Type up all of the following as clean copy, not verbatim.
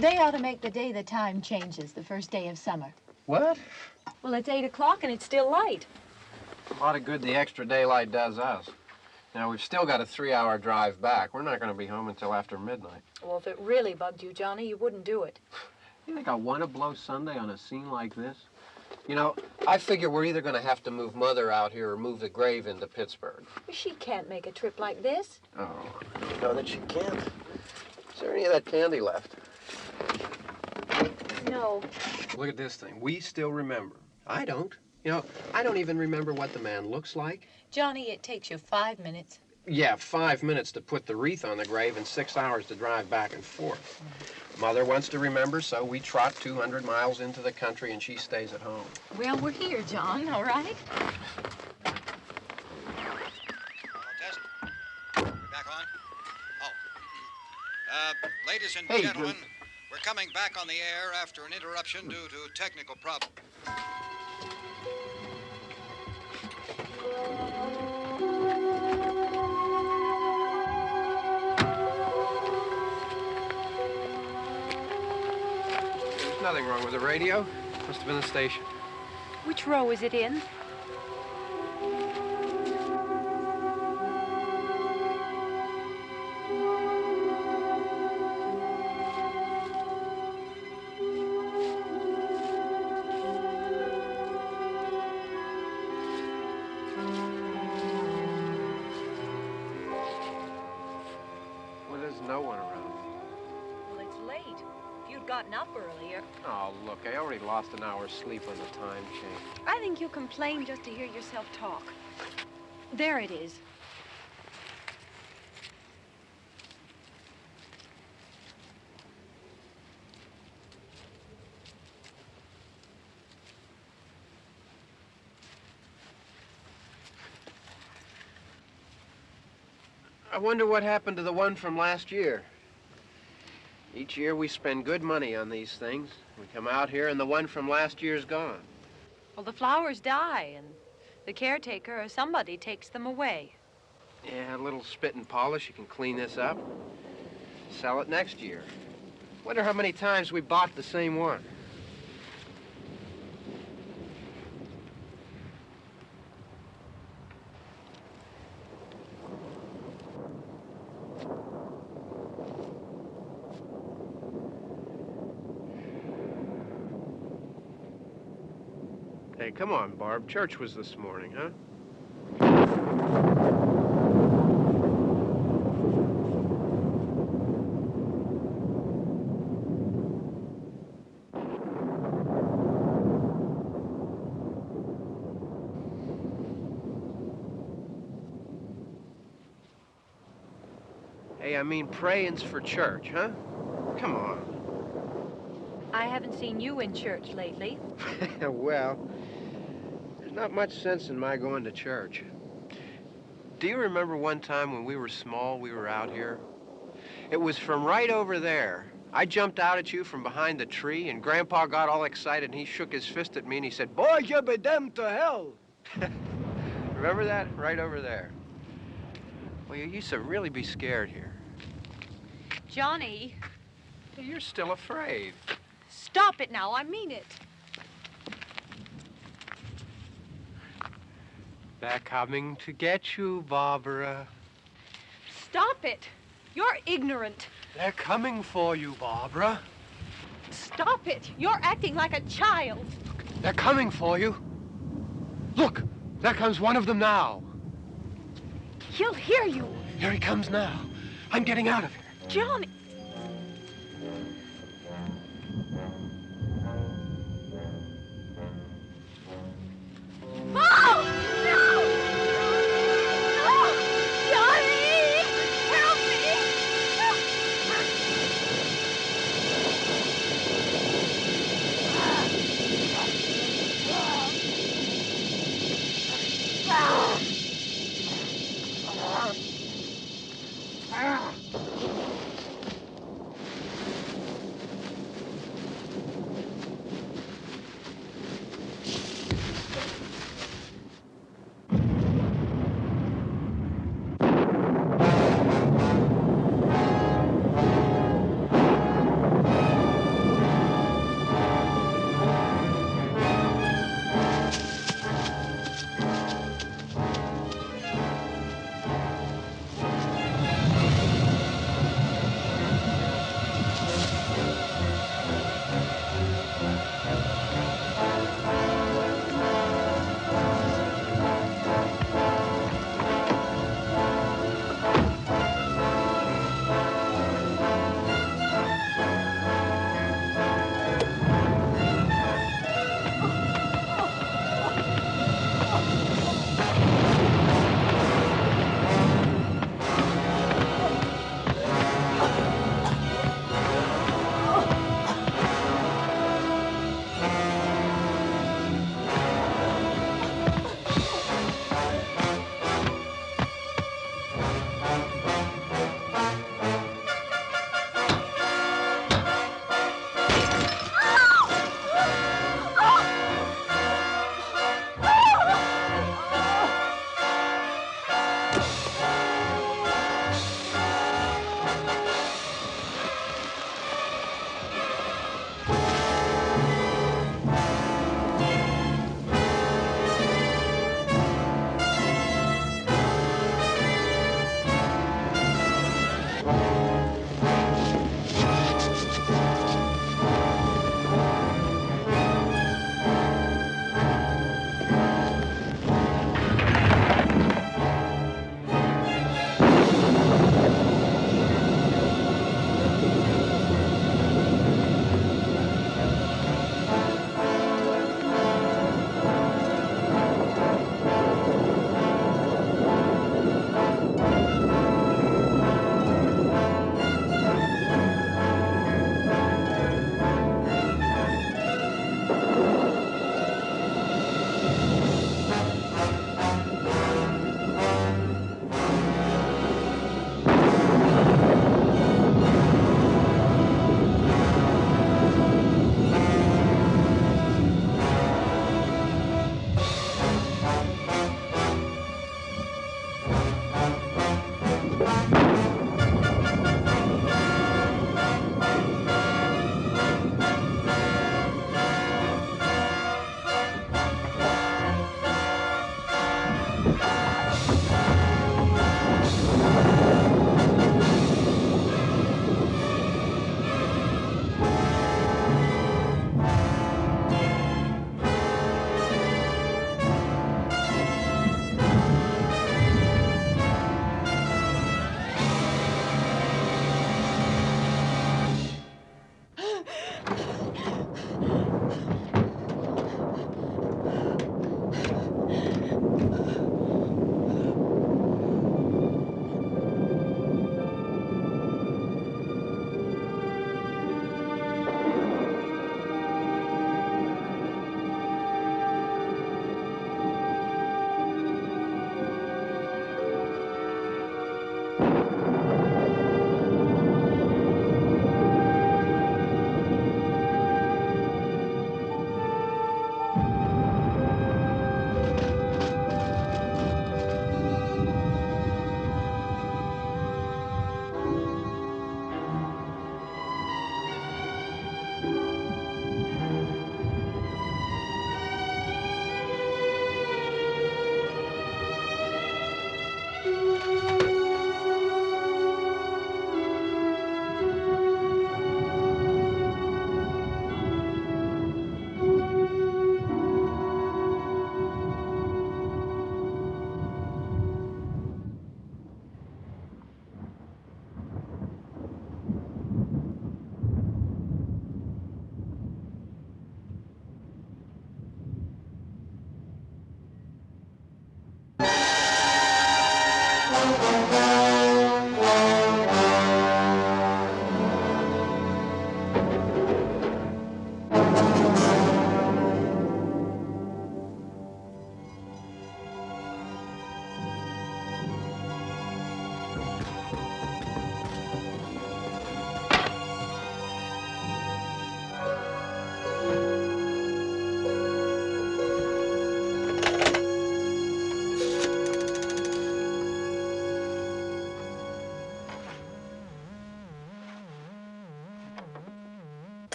They ought to make the day the time changes, the first day of summer. What? Well, it's 8 o'clock and it's still light. A lot of good the extra daylight does us. Now, we've still got a 3-hour drive back. We're not going to be home until after midnight. Well, if it really bugged you, Johnny, you wouldn't do it. You think I want to blow Sunday on a scene like this? You know, I figure we're either going to have to move Mother out here or move the grave into Pittsburgh. She can't make a trip like this. Oh, I know that she can't. Is there any of that candy left? No. Look at this thing. We still remember. I don't. You know, I don't even remember what the man looks like. Johnny, it takes you 5 minutes. Yeah, 5 minutes to put the wreath on the grave and 6 hours to drive back and forth. Mother wants to remember, so we trot 200 miles into the country and she stays at home. Well, we're here, John, all right? Test. We're back on? Oh. Ladies and gentlemen, we're coming back on the air after an interruption due to technical problems. There's nothing wrong with the radio. Must have been the station. Which row is it in? Well, there's no one around. Well, it's late. If you'd gotten up earlier. Oh, look, I already lost an hour's sleep on the time change. I think you complain just to hear yourself talk. There it is. I wonder what happened to the one from last year. Each year we spend good money on these things. We come out here and the one from last year's gone. Well, the flowers die, and the caretaker or somebody takes them away. Yeah, a little spit and polish, you can clean this up. Sell it next year. Wonder how many times we bought the same one. Hey, come on, Barb. Church was this morning, huh? Hey, I mean, praying's for church, huh? Come on. I haven't seen you in church lately. Well, there's not much sense in my going to church. Do you remember one time when we were small, we were out here? It was from right over there. I jumped out at you from behind the tree, and Grandpa got all excited, and he shook his fist at me, and he said, "Boy, you be damned to hell." Remember that? Right over there. Well, you used to really be scared here. Johnny. Hey, you're still afraid. Stop it now, I mean it. They're coming to get you, Barbara. Stop it. You're ignorant. They're coming for you, Barbara. Stop it. You're acting like a child. They're coming for you. Look, there comes one of them now. He'll hear you. Here he comes now. I'm getting out of here. Johnny. Oh! No! No! Johnny! Help me!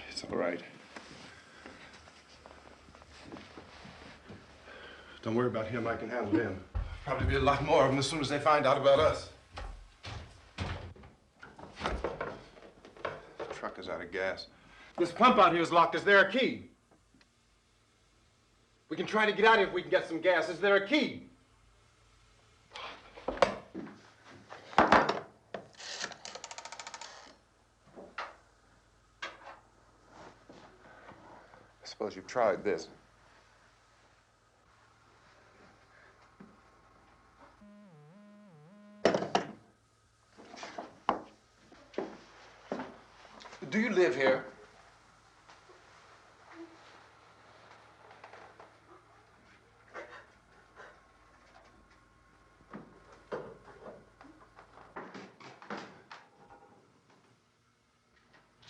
It's all right. Don't worry about him. I can handle him. Probably be a lot more of them as soon as they find out about us. The truck is out of gas. This pump out here is locked. Is there a key? We can try to get out of here if we can get some gas. Is there a key? I suppose you've tried this. Do you live here?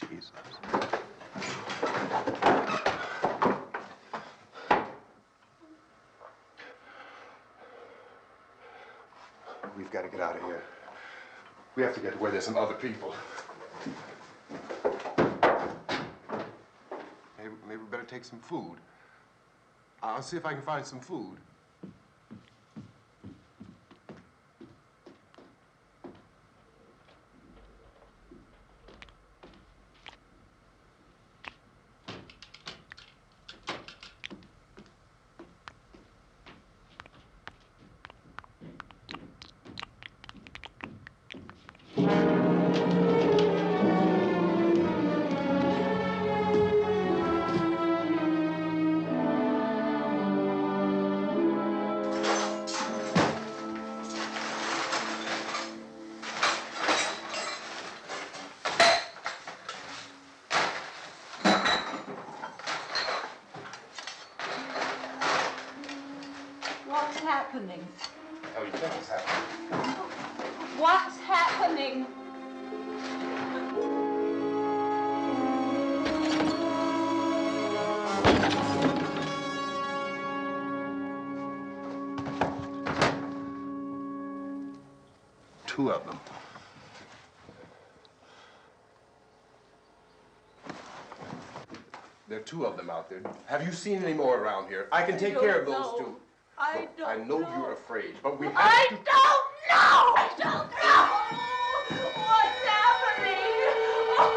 Jesus. We've got to get out of here. We have to get to where there's some other people. Maybe we better take some food. I'll see if I can find some food. What's happening? What the hell do you think is happening? What's happening? Two of them. There are two of them out there. Have you seen any more around here? I can take care of those two. I Look, I know you're afraid, but we have I to... don't know! I don't know! What's happening? Oh.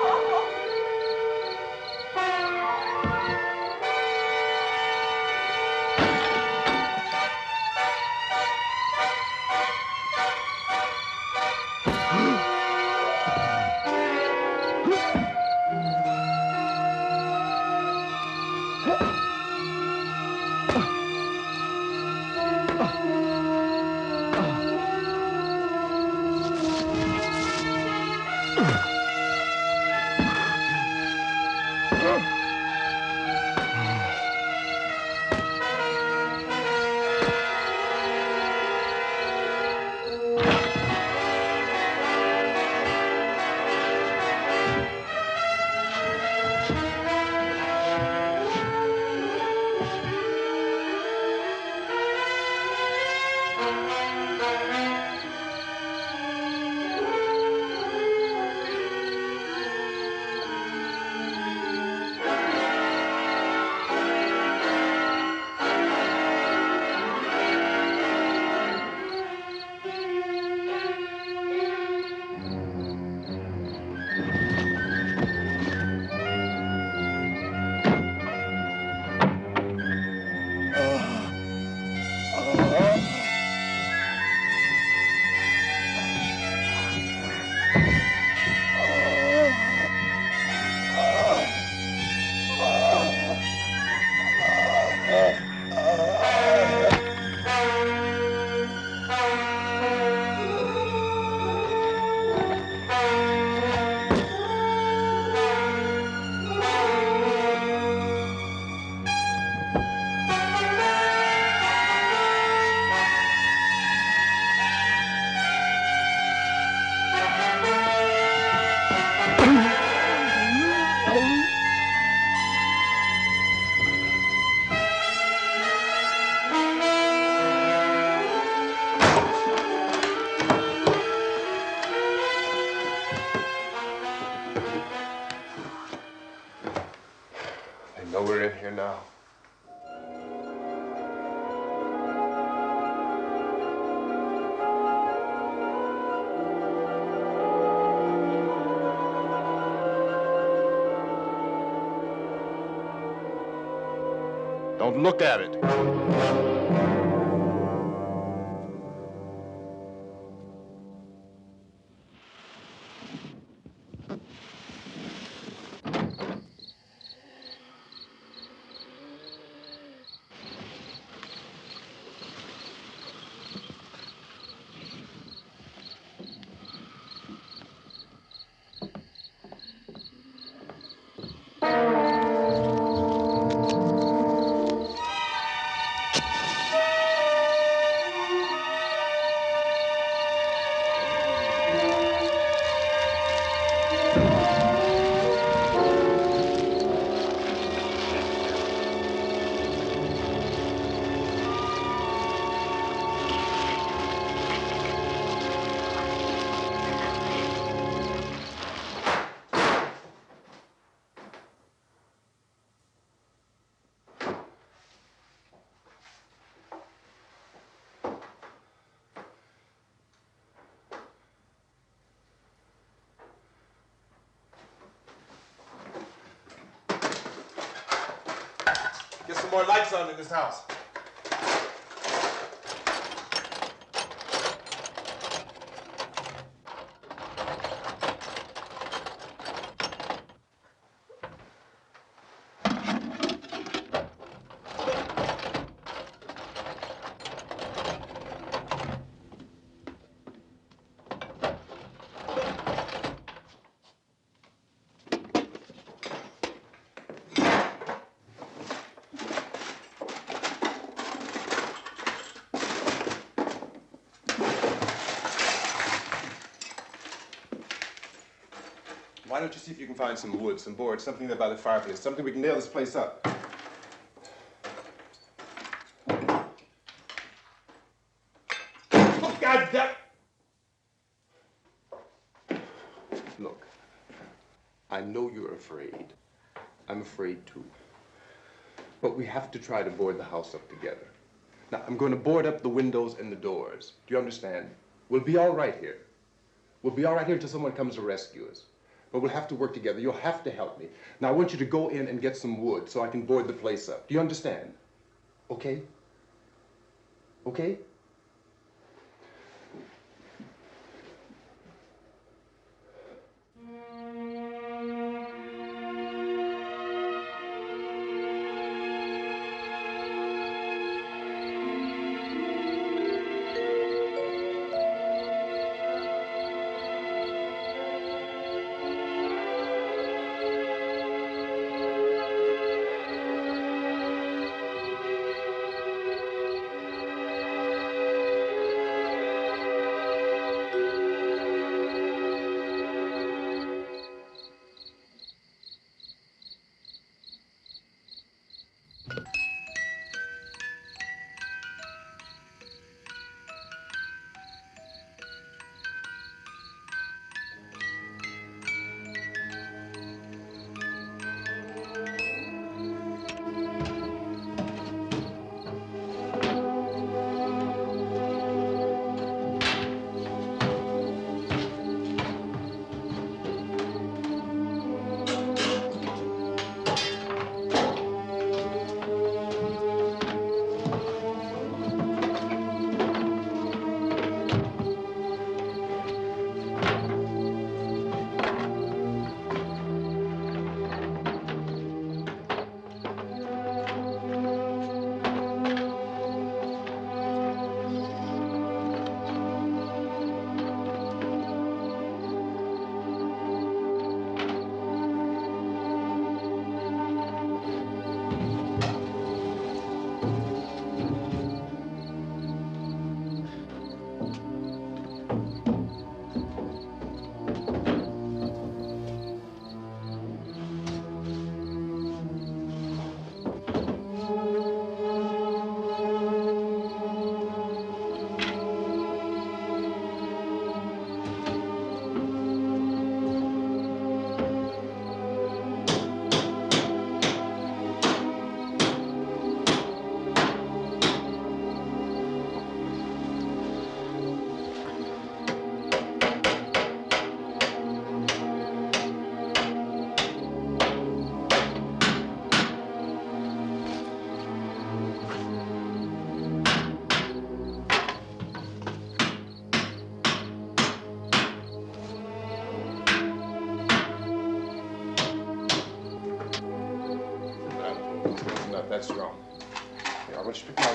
Don't look at it. Get some more lights on in this house. Why don't you see if you can find some wood, some board, something there by the fireplace, something we can nail this place up. Oh, God damn! Look, I know you're afraid. I'm afraid too. But we have to try to board the house up together. Now, I'm going to board up the windows and the doors. Do you understand? We'll be all right here. We'll be all right here until someone comes to rescue us. But we'll have to work together. You'll have to help me. Now, I want you to go in and get some wood so I can board the place up. Do you understand? Okay? Okay?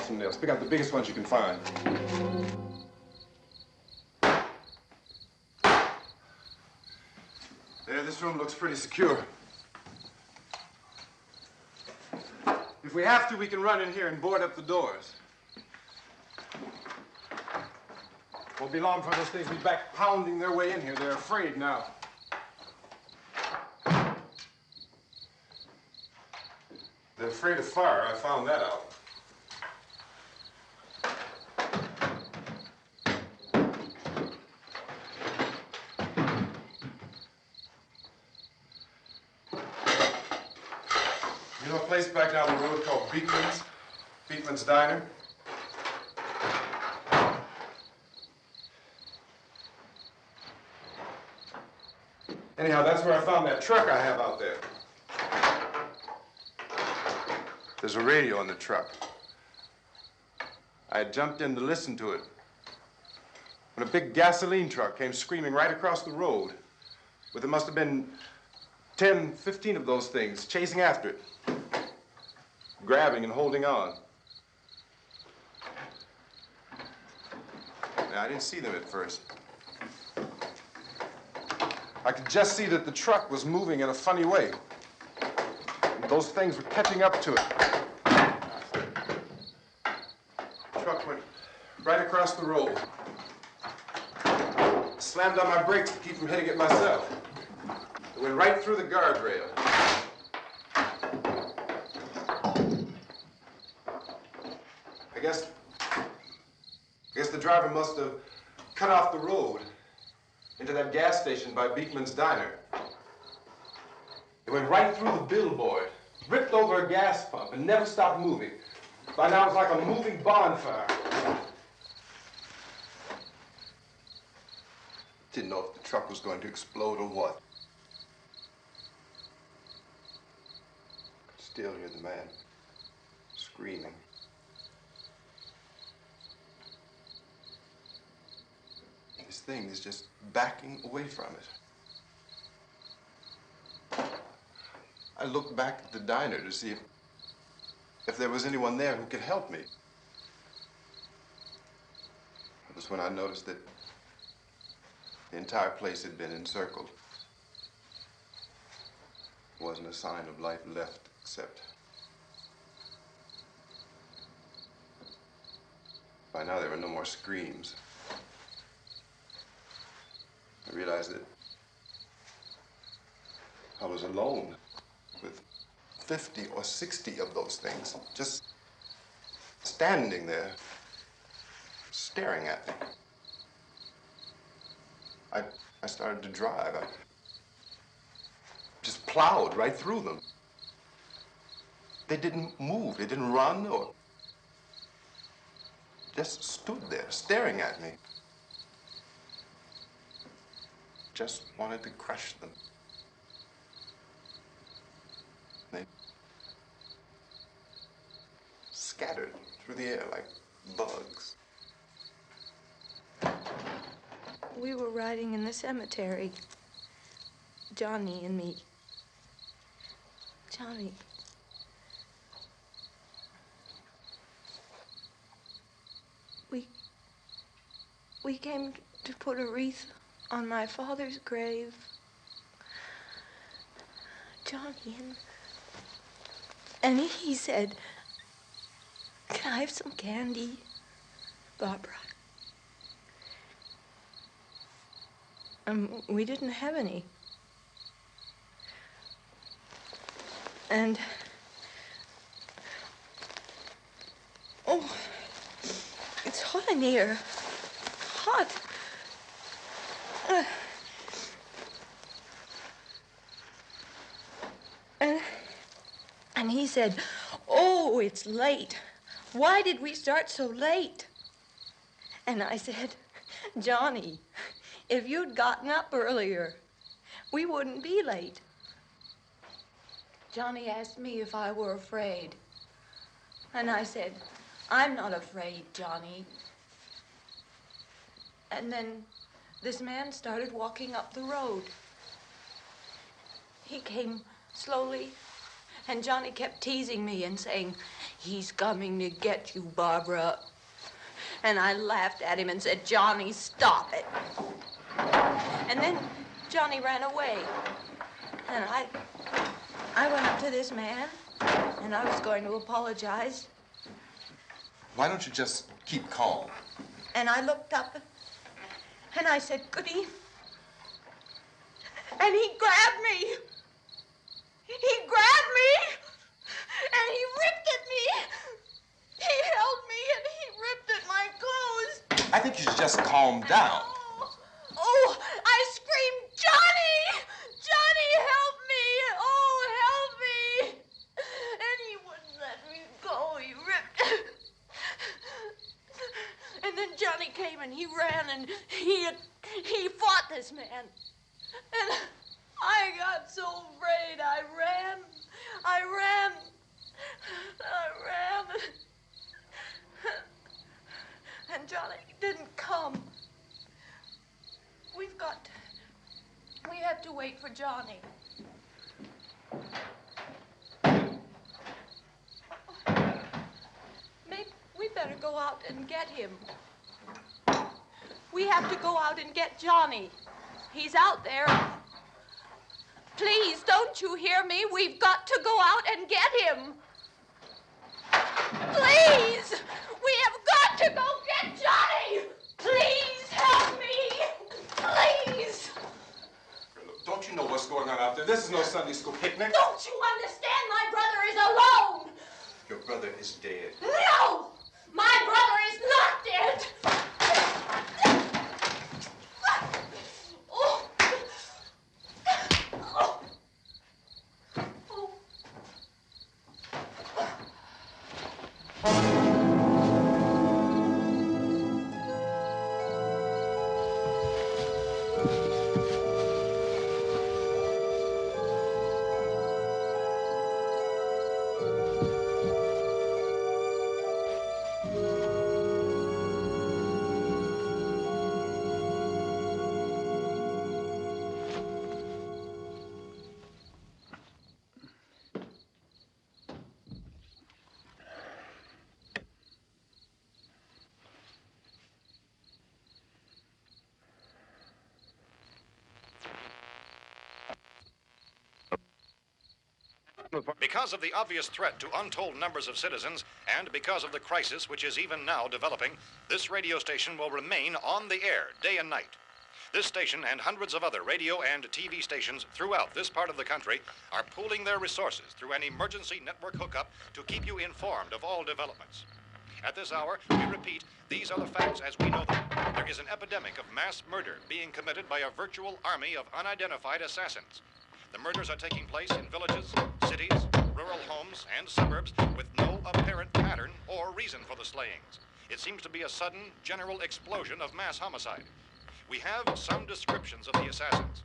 off some nails. Pick out the biggest ones you can find. There, this room looks pretty secure. If we have to, we can run in here and board up the doors. Won't be long before those things will be back pounding their way in here. They're afraid now. They're afraid of fire. I found that out. You know a place back down the road called Beekman's Diner? Anyhow, that's where I found that truck I have out there. There's a radio in the truck. I had jumped in to listen to it when a big gasoline truck came screaming right across the road with there must have been 10, 15 of those things chasing after it, grabbing and holding on. Now, I didn't see them at first. I could just see that the truck was moving in a funny way. And those things were catching up to it. The truck went right across the road. Slammed on my brakes to keep from hitting it myself. It went right through the guardrail. I guess the driver must have cut off the road into that gas station by Beekman's Diner. It went right through the billboard, ripped over a gas pump, and never stopped moving. By now, it was like a moving bonfire. Didn't know if the truck was going to explode or what. Could still hear the man screaming. This thing is just backing away from it. I looked back at the diner to see if there was anyone there who could help me. It was when I noticed that the entire place had been encircled. There wasn't a sign of life left except by now there were no more screams. I realized that I was alone with 50 or 60 of those things, just standing there, staring at me. I started to drive. I just plowed right through them. They didn't move, they didn't run or just stood there, staring at me. Just wanted to crush them. They scattered through the air like bugs. We were riding in the cemetery, Johnny and me. Johnny. We came to put a wreath on my father's grave. Johnny, and he said, "Can I have some candy, Barbara?" We didn't have any. And, oh, it's hot in here. Hot. And he said, "Oh, it's late. Why did we start so late?" And I said, "Johnny, if you'd gotten up earlier, we wouldn't be late." Johnny asked me if I were afraid. And I said, "I'm not afraid, Johnny." And then this man started walking up the road. He came slowly, and Johnny kept teasing me and saying, "He's coming to get you, Barbara." And I laughed at him and said, "Johnny, stop it." And then Johnny ran away. And I went up to this man, and I was going to apologize. Why don't you just keep calm? And I looked up, and I said, "Goody." And he grabbed me. He grabbed me, and he ripped at me. He held me, and he ripped at my clothes. I think you should just calm down. Oh, I screamed, "Johnny! Johnny, help me! Oh, help me!" And he wouldn't let me go. He ripped. And then Johnny came and he ran and he fought this man. And I got so afraid. I ran. And Johnny didn't come. We have to wait for Johnny. Maybe we better go out and get him. We have to go out and get Johnny. He's out there. Please, don't you hear me? We've got to go out and get him. Please! We have got to go get Johnny! Please help me! Please! Look, don't you know what's going on out there? This is no Sunday school picnic. Don't you understand? My brother is alone! Your brother is dead. No! My brother is not dead! Oh. Oh. Oh. Because of the obvious threat to untold numbers of citizens, and because of the crisis which is even now developing, this radio station will remain on the air day and night. This station and hundreds of other radio and TV stations throughout this part of the country are pooling their resources through an emergency network hookup to keep you informed of all developments. At this hour, we repeat, these are the facts as we know them. There is an epidemic of mass murder being committed by a virtual army of unidentified assassins. The murders are taking place in villages, cities, rural homes, and suburbs with no apparent pattern or reason for the slayings. It seems to be a sudden, general explosion of mass homicide. We have some descriptions of the assassins.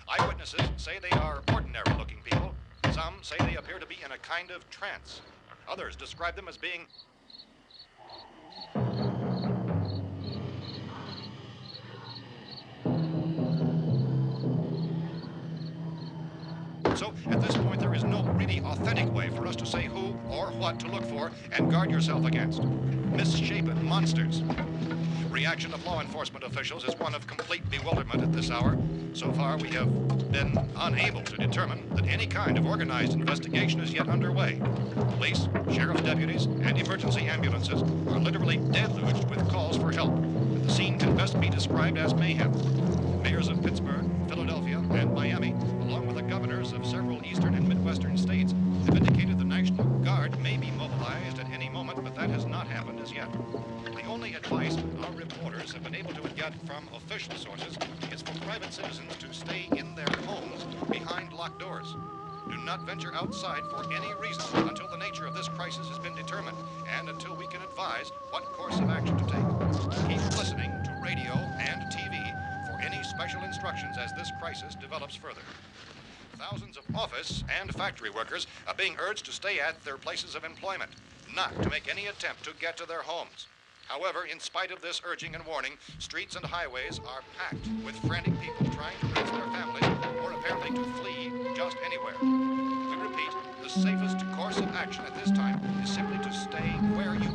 Eyewitnesses say they are ordinary-looking people. Some say they appear to be in a kind of trance. Others describe them as being So, at this point, there is no really authentic way for us to say who or what to look for and guard yourself against. Misshapen monsters. Reaction of law enforcement officials is one of complete bewilderment at this hour. So far, we have been unable to determine that any kind of organized investigation is yet underway. Police, sheriff's deputies, and emergency ambulances are literally deluged with calls for help. The scene can best be described as mayhem. Mayors of Pittsburgh, Philadelphia, and Miami, along with the governors of several eastern and midwestern states, have indicated the National Guard may be mobilized at any moment, but that has not happened as yet. The only advice our reporters have been able to get from official sources is for private citizens to stay in their homes behind locked doors. Do not venture outside for any reason until the nature of this crisis has been determined and until we can advise what course of action to take. Keep listening to radio and TV for any special instructions as this crisis develops further. Thousands of office and factory workers are being urged to stay at their places of employment, not to make any attempt to get to their homes. However, in spite of this urging and warning, streets and highways are packed with frantic people trying to reach their families or apparently to flee just anywhere. We repeat, the safest course of action at this time is simply to stay where you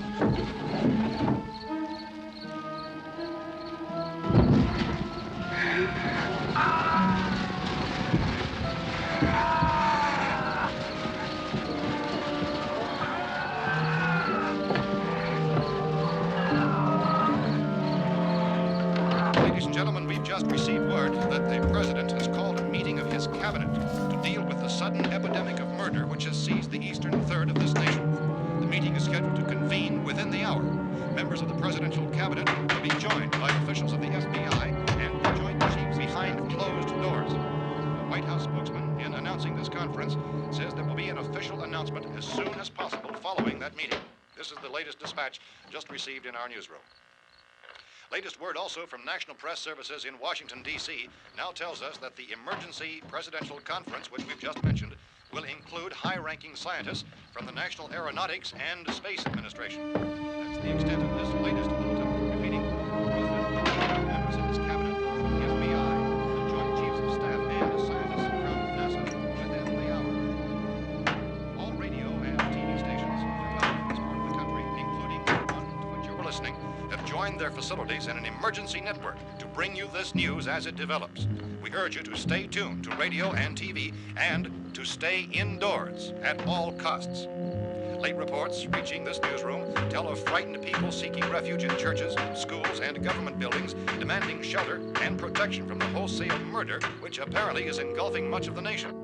Ladies and gentlemen, we've just received word that the President has called a meeting of his cabinet to deal with the sudden epidemic of murder which has seized the eastern third of this nation. The meeting is scheduled to convene within the hour. Members of the presidential cabinet will be joined by officials of the FBI and joint chiefs behind closed doors. The White House spokesman, in announcing this conference, says there will be an official announcement as soon as possible following that meeting. This is the latest dispatch just received in our newsroom. Latest word also from National Press Services in Washington, D.C. now tells us that the emergency presidential conference, which we've just mentioned, will include high-ranking scientists from the National Aeronautics and Space Administration. That's the extent of this latest bulletin. Repeating, the President, members of his cabinet, the FBI, the Joint Chiefs of Staff, and scientists from NASA within the hour. All radio and TV stations throughout this part of the country, including the one to which you're listening, have joined their facilities in an emergency network to bring you this news as it develops. We urge you to stay tuned to radio and TV and to stay indoors at all costs. Late reports reaching this newsroom tell of frightened people seeking refuge in churches, schools, and government buildings, demanding shelter and protection from the wholesale murder which apparently is engulfing much of the nation.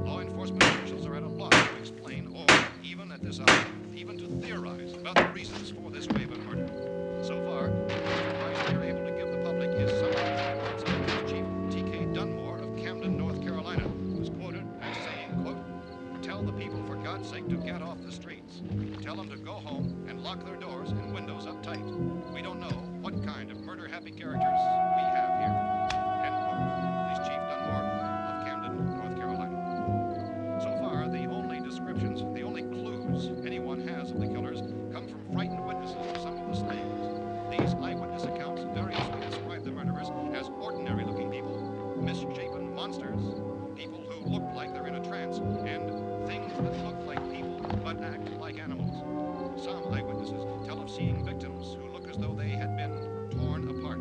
Law enforcement officials are at a loss to explain or, even at this hour, even to theorize about the reasons for this wave of murder. So far, the advice we are able to give the public is summarized by Police Chief T.K. Dunmore of Camden, North Carolina, who's quoted as saying, quote, "Tell the people, for God's sake, to get off the streets. Tell them to go home and lock their doors and windows up tight. We don't know what kind of murder-happy characters we have here." End quote. Police Chief Dunmore of Camden, North Carolina. So far, the only descriptions, the only clues anyone has of the killers come from frightened witnesses of some of the slayings. These eyewitness accounts variously describe the murderers as ordinary-looking people, misshapen monsters, people who look like they're in a trance, and things that look like people but act like animals. Some eyewitnesses tell of seeing victims who look as though they had been torn apart.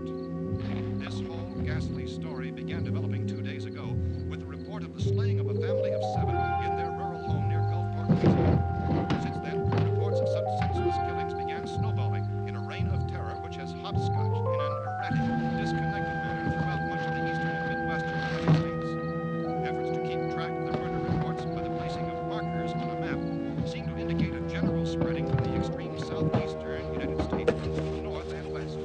This whole ghastly story began developing 2 days ago with the report of the slaying of a family of 7 in their rural home near Gulfport, Louisiana. Since then, reports of such senseless killings began snowballing in a reign of terror which has hopscotched in an erratic, disconnected manner throughout much of the eastern and midwestern United States. Efforts to keep track of the murder reports by the placing of markers on a map seem to indicate a general spreading from the extreme southeastern United States to the north and west.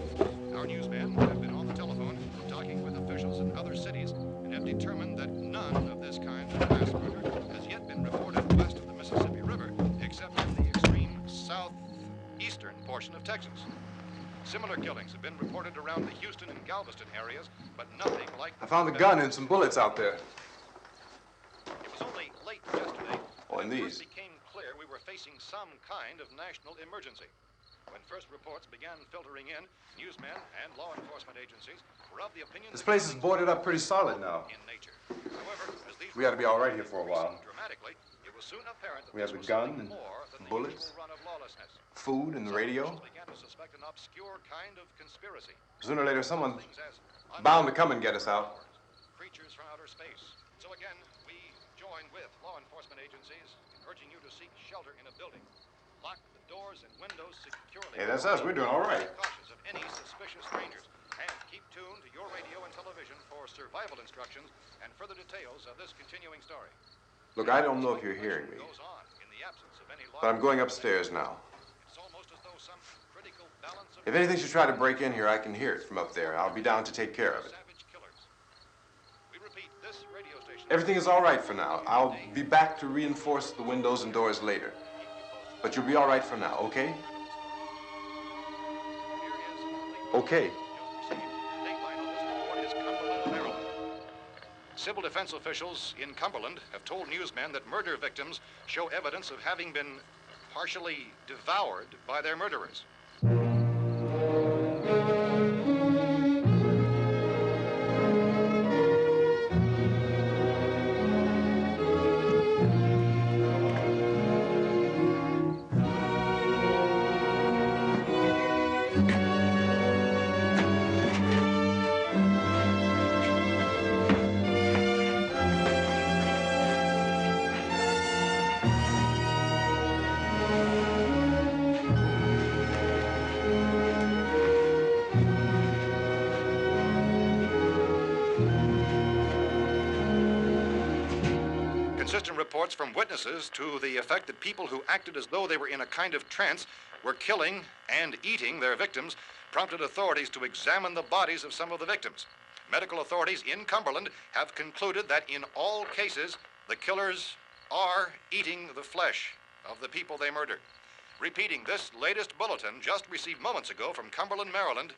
Our newsmen have been on the telephone talking with officials in other cities and have determined that none of this kind of mass murder has yet been reported west of the Mississippi River, except in the extreme southeastern portion of Texas. Similar killings have been reported around the Houston and Galveston areas, but nothing like... I found the gun and some bullets out there. It was only late yesterday Oh, and when it these. first became clear we were facing some kind of national emergency. When first reports began filtering in, newsmen and law enforcement agencies were of the opinion This that place is killings boarded were up pretty solid now. in nature. However, as these We ought to be all right reports here for a while. increased dramatically, it was soon apparent that We have this the was gun something and more than the bullets, usual run of lawlessness. food and the Some radio. officials began to suspect an obscure kind of conspiracy. Sooner or later, someone's Things as bound to come and get us out. creatures from outer space. So again, we join with law enforcement agencies in urging you to seek shelter in a building. Lock the doors and windows securely. Hey, that's us. We're doing all right. Be cautious of any suspicious strangers. And keep tuned to your radio and television for survival instructions and further details of this continuing story. Look, I don't know if you're hearing me, Goes on in the absence of any but I'm going upstairs now. It's almost as though some critical balance of If anything should try to break in here, I can hear it from up there. I'll be down to take care of it. savage killers. We repeat, this radio station. Everything is all right for now. I'll be back to reinforce the windows and doors later. But you'll be all right for now, okay? Okay. Civil defense officials in Cumberland have told newsmen that murder victims show evidence of having been partially devoured by their murderers. Consistent reports from witnesses to the effect that people who acted as though they were in a kind of trance were killing and eating their victims prompted authorities to examine the bodies of some of the victims. Medical authorities in Cumberland have concluded that in all cases, the killers are eating the flesh of the people they murdered. Repeating this latest bulletin just received moments ago from Cumberland, Maryland,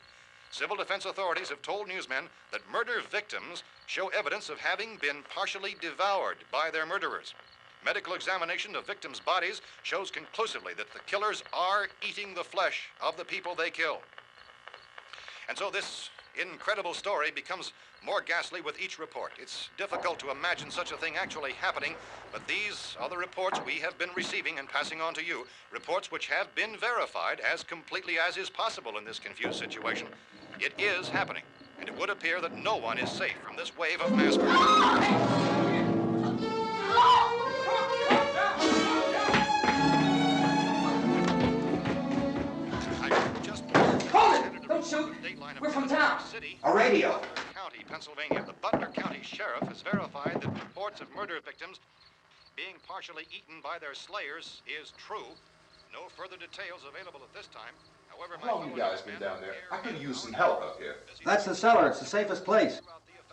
civil defense authorities have told newsmen that murder victims show evidence of having been partially devoured by their murderers. Medical examination of victims' bodies shows conclusively that the killers are eating the flesh of the people they kill. And so this incredible story becomes more ghastly with each report. It's difficult to imagine such a thing actually happening, but these are the reports we have been receiving and passing on to you, reports which have been verified as completely as is possible in this confused situation. It is happening, and it would appear that no one is safe from this wave of mass murder. Don't shoot! We're from town. A radio. County, Pennsylvania. The Butler County Sheriff has verified that reports of murder victims being partially eaten by their slayers is true. No further details available at this time. However, How long you guys been down there? I could use some help up here. That's the cellar. It's the safest place.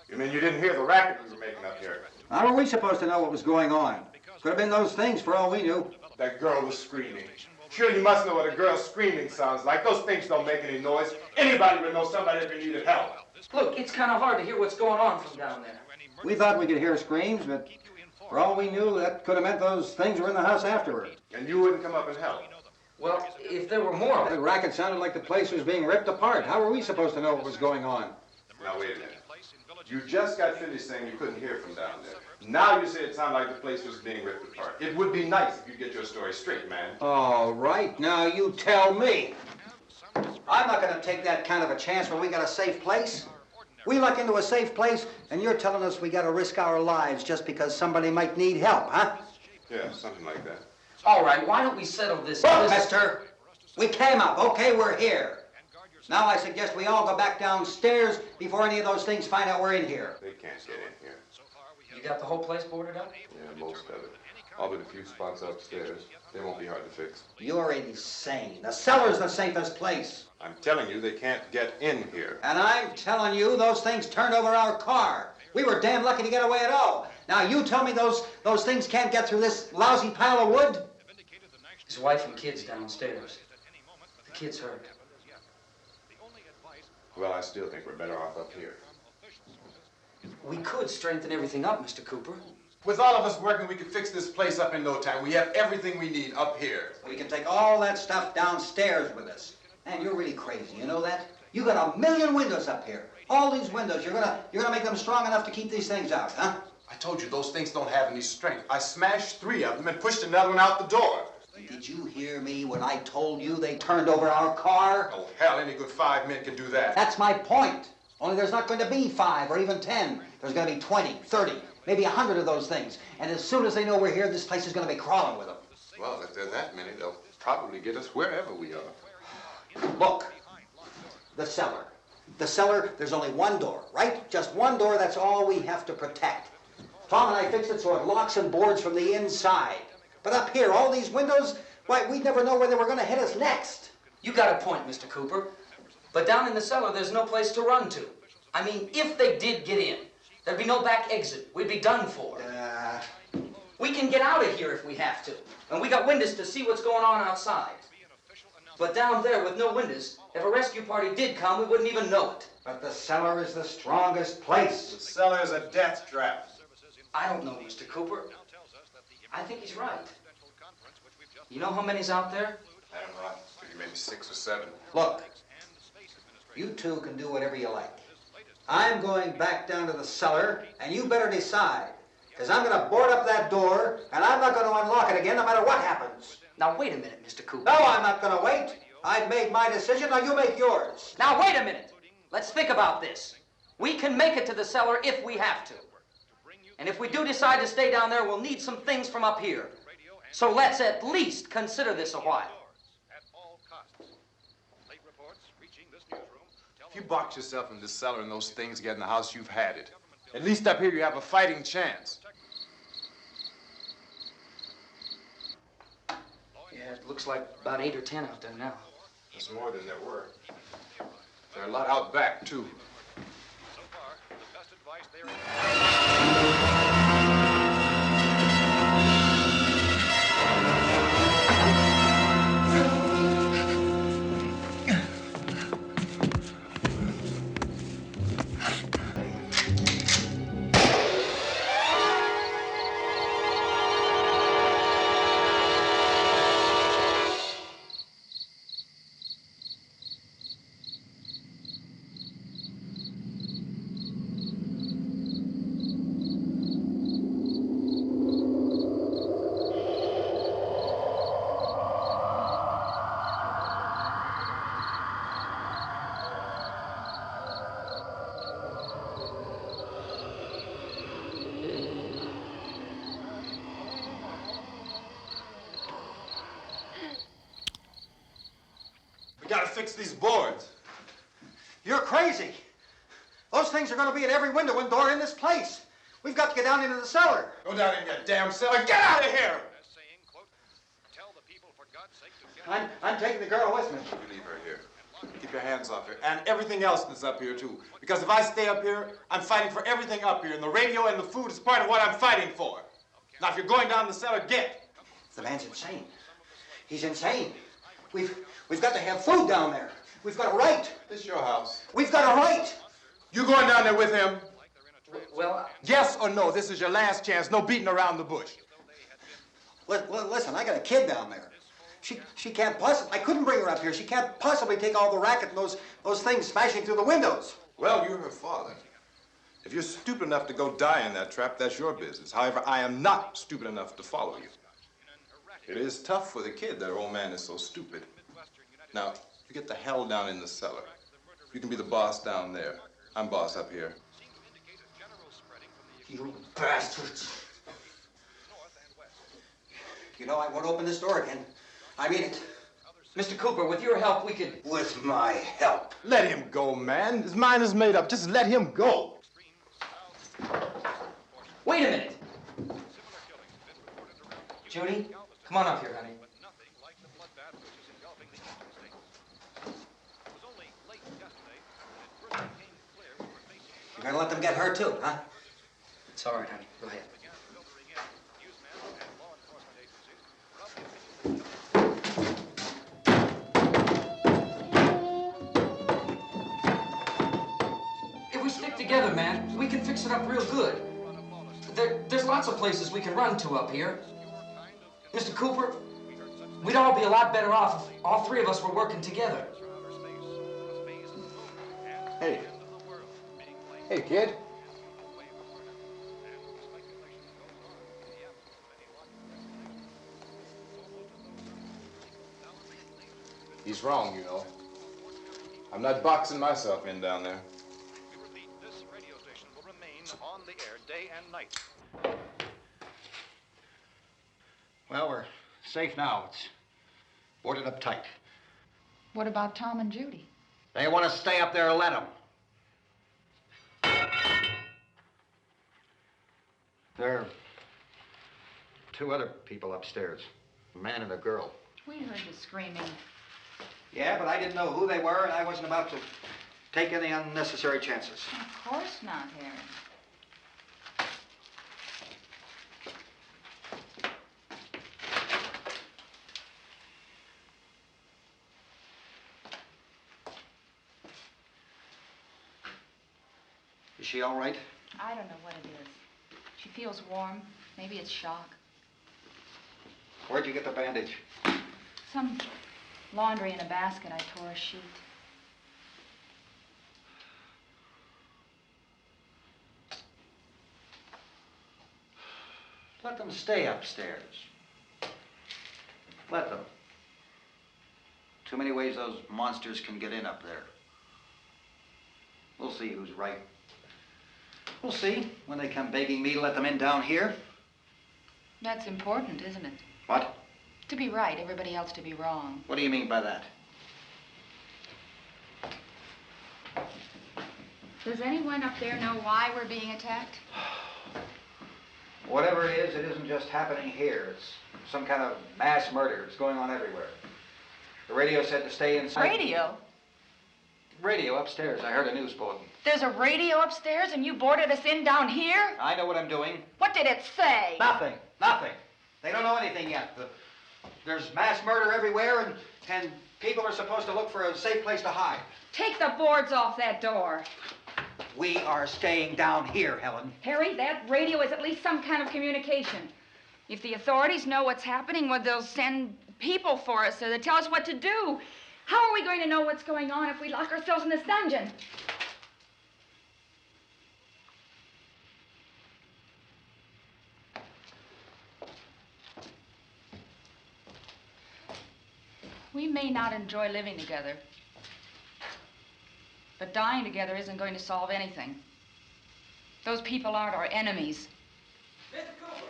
You mean you didn't hear the racket we were making up here? How were we supposed to know what was going on? Could have been those things for all we knew. That girl was screaming. Sure, you must know what a girl screaming sounds like. Those things don't make any noise. Anybody would know somebody if they needed help. Look, it's kind of hard to hear what's going on from down there. We thought we could hear screams, but for all we knew, that could have meant those things were in the house afterward. And you wouldn't come up and help? Well, if there were more of The it. racket sounded like the place was being ripped apart. How were we supposed to know what was going on? Now, wait a minute. You just got finished saying you couldn't hear from down there. Now you say it sounded like the place was being ripped apart. It would be nice if you get your story straight, man. All right, now you tell me. I'm not going to take that kind of a chance when we got a safe place. We luck into a safe place, and you're telling us we got to risk our lives just because somebody might need help, huh? Yeah, something like that. All right, why don't we settle this? Look, mister, we came up, okay, we're here. Now I suggest we all go back downstairs before any of those things find out we're in here. They can't get in here. You got the whole place boarded up? Yeah, most of it. All but a few spots upstairs. They won't be hard to fix. You're insane. The cellar's the safest place. I'm telling you, they can't get in here. And I'm telling you, those things turned over our car. We were damn lucky to get away at all. Now you tell me those things can't get through this lousy pile of wood? His wife and kids downstairs. The kid's hurt. Well, I still think we're better off up here. We could strengthen everything up, Mr. Cooper. With all of us working, we could fix this place up in no time. We have everything we need up here. We can take all that stuff downstairs with us. Man, you're really crazy, you know that? You got 1,000,000 windows up here. All these windows, you're gonna make them strong enough to keep these things out, huh? I told you, those things don't have any strength. I smashed 3 of them and pushed another one out the door. Did you hear me when I told you they turned over our car? Oh, hell, any good 5 men can do that. That's my point. Only there's not going to be 5 or even 10. There's going to be 20, 30, maybe 100 of those things. And as soon as they know we're here, this place is going to be crawling with them. Well, if there are that many, they'll probably get us wherever we are. Look, the cellar. The cellar, there's only one door, right? Just one door, that's all we have to protect. Tom and I fixed it so it locks and boards from the inside. But up here, all these windows, why, we'd never know where they were going to hit us next. You got a point, Mr. Cooper. But down in the cellar, there's no place to run to. I mean, if they did get in, there'd be no back exit. We'd be done for. We can get out of here if we have to. And we got windows to see what's going on outside. But down there with no windows, if a rescue party did come, we wouldn't even know it. But the cellar is the strongest place. The cellar is a death trap. I don't know, Mr. Cooper. I think he's right. You know how many's out there? I don't know. Maybe 6 or 7. Look, you two can do whatever you like. I'm going back down to the cellar, and you better decide. Because I'm going to board up that door, and I'm not going to unlock it again no matter what happens. Now, wait a minute, Mr. Cooper. No, I'm not going to wait. I've made my decision, now you make yours. Now, wait a minute. Let's think about this. We can make it to the cellar if we have to. And if we do decide to stay down there, we'll need some things from up here. So let's at least consider this a while. If you box yourself in this cellar and those things get in the house, you've had it. At least up here you have a fighting chance. looks like about 8 or 10 out there now. There's more than there were. There are a lot out back, too. So far, the best advice there We gotta fix these boards. You're crazy. Those things are going to be in every window and door in this place. We've got to get down into the cellar. Go down in your damn cellar. Get out of here! saying, quote, tell the people for God's sake to get I'm taking the girl with me. You leave her here. Keep your hands off her. And everything else that's up here, too. Because if I stay up here, I'm fighting for everything up here. And the radio and the food is part of what I'm fighting for. Now, if you're going down the cellar, get. The man's insane. He's insane. We've got to have food down there. We've got a right. This is your house. We've got a right. You going down there with him? Well, Yes or no? This is your last chance. No beating around the bush. Listen, I got a kid down there. She can't possibly, I couldn't bring her up here. She can't possibly take all the racket and those things smashing through the windows. Well, you're her father. If you're stupid enough to go die in that trap, that's your business. However, I am not stupid enough to follow you. It is tough for the kid that her old man is so stupid. Now, you get the hell down in the cellar. You can be the boss down there. I'm boss up here. You bastards. You know, I won't open this door again. I mean it. Mr. Cooper, with your help, we could... With my help. Let him go, man. His mind is made up. Just let him go. Wait a minute. Judy, come on up here, honey. You're gonna let them get hurt too, huh? It's all right, honey. Go ahead. If we stick together, man, we can fix it up real good. There's lots of places we can run to up here. Mr. Cooper, we'd all be a lot better off if all three of us were working together. Hey. Hey, kid. He's wrong, you know. I'm not boxing myself in down there. We repeat, this radio station will remain on the air day and night. Well, we're safe now. It's boarded up tight. What about Tom and Judy? They want to stay up there, let them. There are two other people upstairs, a man and a girl. We heard you screaming. Yeah, but I didn't know who they were, and I wasn't about to take any unnecessary chances. Of course not, Harry. Is she all right? I don't know what it is. She feels warm. Maybe it's shock. Where'd you get the bandage? Some laundry in a basket. I tore a sheet. Let them stay upstairs. Let them. Too many ways those monsters can get in up there. We'll see who's right. We'll see when they come begging me to let them in down here. That's important, isn't it? What? To be right, everybody else to be wrong. What do you mean by that? Does anyone up there know why we're being attacked? Whatever it isn't just happening here. It's some kind of mass murder is going on everywhere. The radio said to stay inside. Radio? Radio upstairs. I heard a news bulletin. There's a radio upstairs and you boarded us in down here? I know what I'm doing. What did it say? Nothing. Nothing. They don't know anything yet. There's mass murder everywhere, and people are supposed to look for a safe place to hide. Take the boards off that door. We are staying down here, Helen. Harry, that radio is at least some kind of communication. If the authorities know what's happening, well, they'll send people for us so they tell us what to do. How are we going to know what's going on if we lock ourselves in this dungeon? We may not enjoy living together, but dying together isn't going to solve anything. Those people aren't our enemies. Mr. Cooper!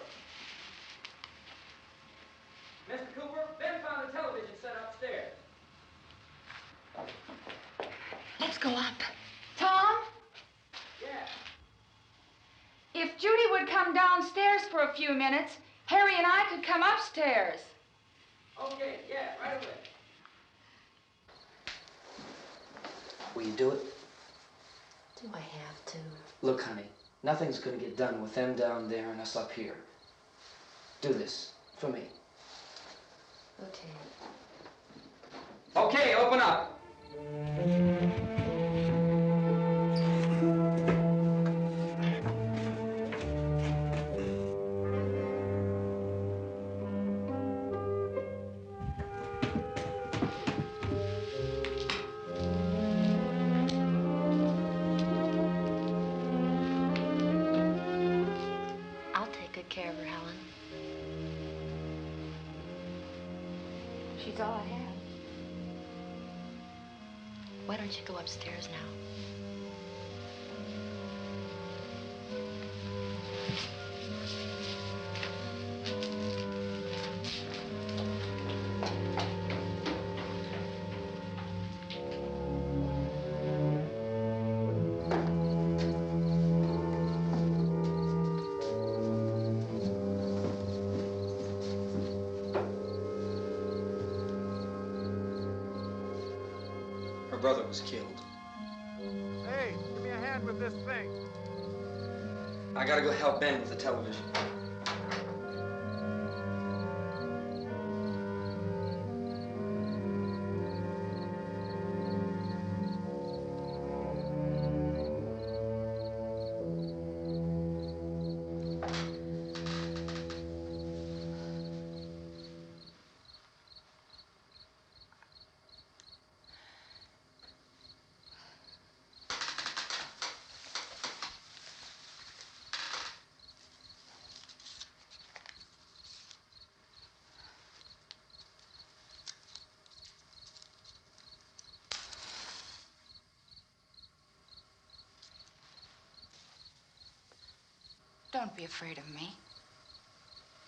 Mr. Cooper, Ben found a television set upstairs. Let's go up. Tom? Yeah. If Judy would come downstairs for a few minutes, Harry and I could come upstairs. Okay, yeah, right away. Will you do it? Do I have to? Look, honey, nothing's gonna get done with them down there and us up here. Do this for me. Okay. Okay, open up. I'll take good care of her, Helen. She's all I have. Why don't you go upstairs now? Her brother was killed. Hey, give me a hand with this thing. I gotta go help Ben with the television. Don't be afraid of me.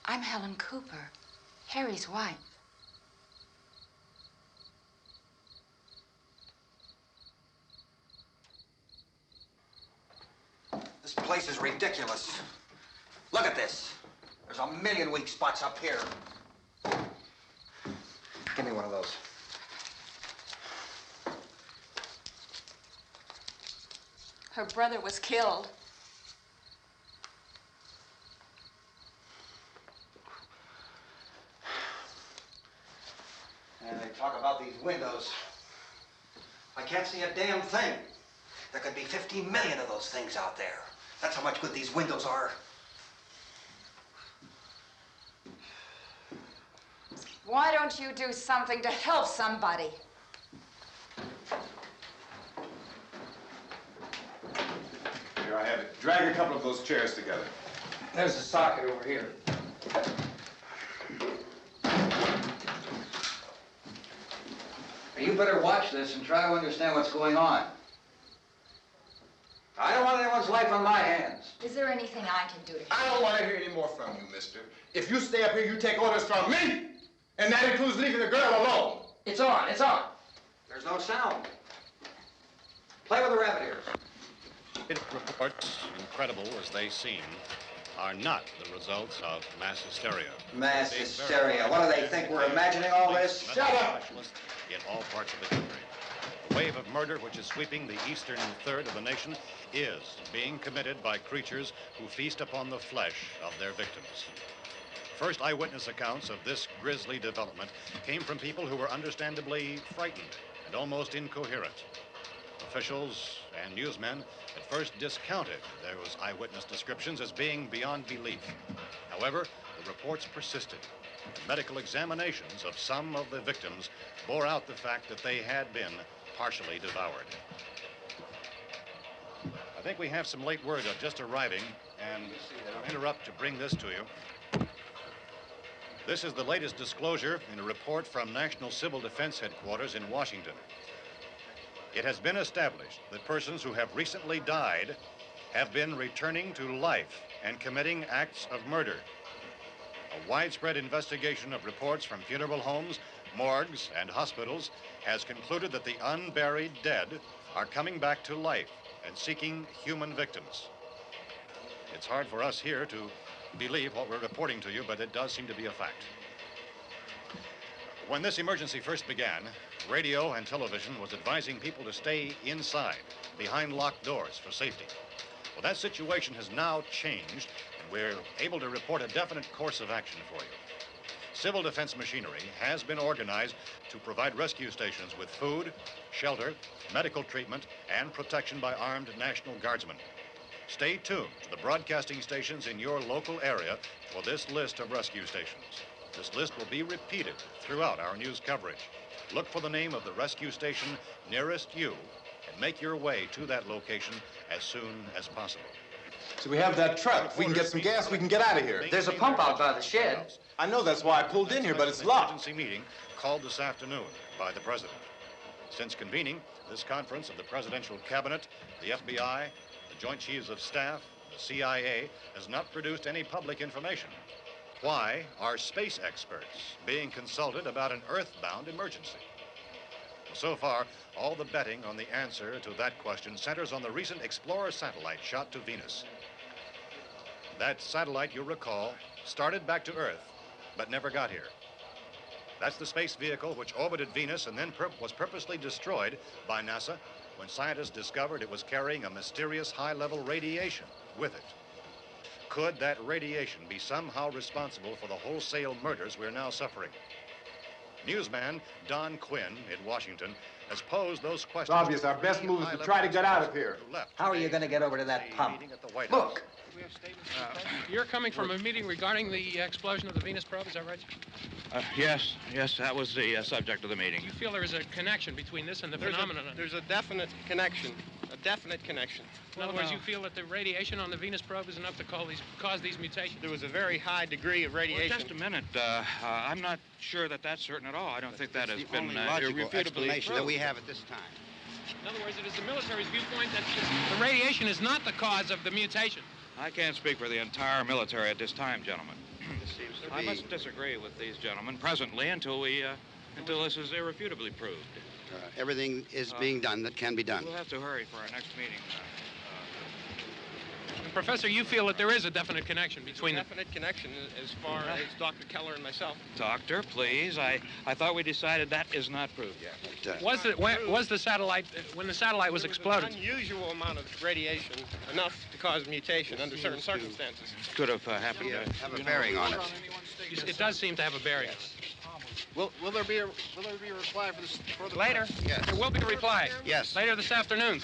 I'm Helen Cooper, Harry's wife. This place is ridiculous. Look at this. There's a million weak spots up here. Give me one of those. Her brother was killed. And they talk about these windows. I can't see a damn thing. There could be 50 million of those things out there. That's how much good these windows are. Why don't you do something to help somebody? Here, I have it. Drag a couple of those chairs together. There's a socket over here. You better watch this and try to understand what's going on. I don't want anyone's life on my hands. Is there anything I can do to help? I don't want to hear any more from you, mister. If you stay up here, you take orders from me. And that includes leaving the girl alone. It's on, it's on. There's no sound. Play with the rabbit ears. Reports, incredible as they seem, are not the results of mass hysteria. Mass hysteria. What do they think? We're imagining all this? Shut up! In all parts of the country. The wave of murder which is sweeping the eastern third of the nation is being committed by creatures who feast upon the flesh of their victims. First eyewitness accounts of this grisly development came from people who were understandably frightened and almost incoherent. Officials and newsmen at first discounted those eyewitness descriptions as being beyond belief. However, the reports persisted. Medical examinations of some of the victims bore out the fact that they had been partially devoured. I think we have some late word just arriving, and I'll interrupt to bring this to you. This is the latest disclosure in a report from National Civil Defense Headquarters in Washington. It has been established that persons who have recently died have been returning to life and committing acts of murder. A widespread investigation of reports from funeral homes, morgues, and hospitals has concluded that the unburied dead are coming back to life and seeking human victims. It's hard for us here to believe what we're reporting to you, but it does seem to be a fact. When this emergency first began, radio and television was advising people to stay inside, behind locked doors for safety. Well, that situation has now changed, and we're able to report a definite course of action for you. Civil defense machinery has been organized to provide rescue stations with food, shelter, medical treatment, and protection by armed National Guardsmen. Stay tuned to the broadcasting stations in your local area for this list of rescue stations. This list will be repeated throughout our news coverage. Look for the name of the rescue station nearest you and make your way to that location as soon as possible. So we have that truck. If we can get some gas, we can get out of here. There's a pump out by the shed. I know, that's why I pulled in here, but it's locked. Emergency meeting called this afternoon by the president. Since convening this conference of the presidential cabinet, the FBI, the Joint Chiefs of Staff, the CIA has not produced any public information. Why are space experts being consulted about an earthbound emergency? So far, all the betting on the answer to that question centers on the recent Explorer satellite shot to Venus. That satellite, you'll recall, started back to Earth, but never got here. That's the space vehicle which orbited Venus and then was purposely destroyed by NASA when scientists discovered it was carrying a mysterious high-level radiation with it. Could that radiation be somehow responsible for the wholesale murders we're now suffering? Newsman Don Quinn in Washington has posed those questions. It's obvious our best move is to try to get out of here. How are you going to get over to that pump? Look! You're coming from a meeting regarding the explosion of the Venus probe, is that right? Yes, that was the subject of the meeting. You feel there is a connection between this and the phenomenon? There's a definite connection. In other words, you feel that the radiation on the Venus probe is enough to cause these mutations? There was a very high degree of radiation. Well, just a minute. I'm not sure that that's certain at all. I don't think that has been logical explanation that we proved. have at this time. In other words, it is the military's viewpoint that the radiation is not the cause of the mutation. I can't speak for the entire military at this time, gentlemen. This seems to I be... must disagree with these gentlemen presently until this is irrefutably proved. everything is being done that can be done. We'll have to hurry for our next meeting. Professor, you feel that there is a definite connection between them? Definite connection as far as Dr. Keller and myself. Doctor, please. I thought we decided that is not proved yet. Was the satellite, when the satellite was exploded? An unusual amount of radiation, enough to cause mutation under certain circumstances. Could have happened to have a bearing on it. It does seem to have a bearing. Will there be a reply for this further? Later? Yes. There will be a reply. Yes. Later this afternoon.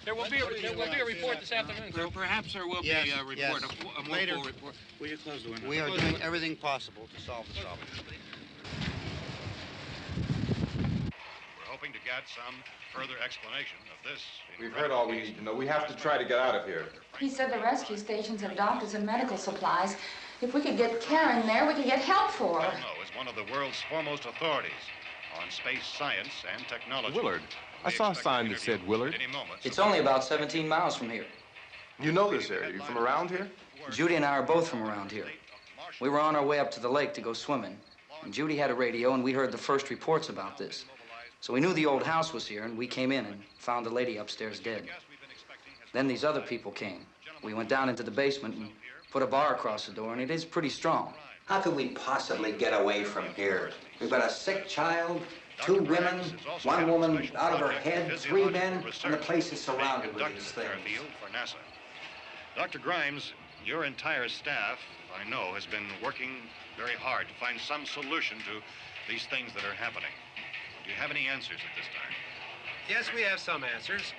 There will be a report this afternoon. Perhaps there will be a report, yes. a Later. full report. Will you close the window? We are doing everything possible to solve the problem. We're hoping to get some further explanation of this. We've heard all we need to know. We have to try to get out of here. He said the rescue stations have doctors and medical supplies. If we could get care in there, we could get help for her. Belno is one of the world's foremost authorities on space science and technology. Willard. I saw a sign that said Willard. It's only about 17 miles from here. You know this area. You from around here? Judy and I are both from around here. We were on our way up to the lake to go swimming, and Judy had a radio, and we heard the first reports about this. So we knew the old house was here, and we came in and found the lady upstairs dead. Then these other people came. We went down into the basement and put a bar across the door, and it is pretty strong. How could we possibly get away from here? We've got a sick child, 2 women, 1 woman out of her head, 3 men, and the place is surrounded with these things. For NASA. Dr. Grimes, your entire staff, I know, has been working very hard to find some solution to these things that are happening. Do you have any answers at this time? Yes, we have some answers.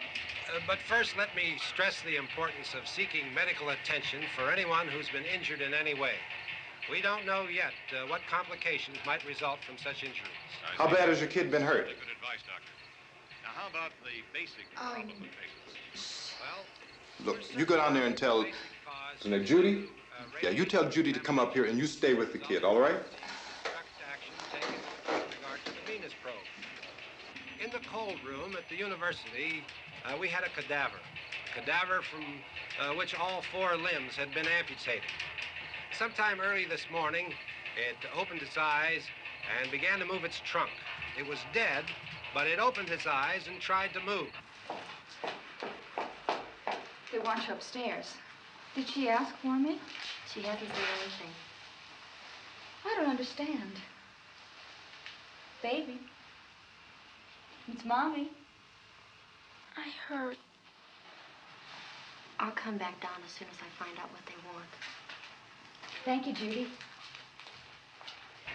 But first, let me stress the importance of seeking medical attention for anyone who's been injured in any way. We don't know yet what complications might result from such injuries. How bad has your kid been hurt? Good advice, Doctor. Now, how about the basic problem of patients? Well, Look, you go down there and tell... Now, Judy? Yeah, you tell Judy to come up here and you stay with the kid, all right? action taken with regard to the Venus probe. In the cold room at the university, we had a cadaver from which all 4 limbs had been amputated. Sometime early this morning, it opened its eyes and began to move its trunk. It was dead, but it opened its eyes and tried to move. They want you upstairs. Did she ask for me? She hasn't said anything. I don't understand. Baby. It's Mommy. I heard. I'll come back down as soon as I find out what they want. Thank you, Judy.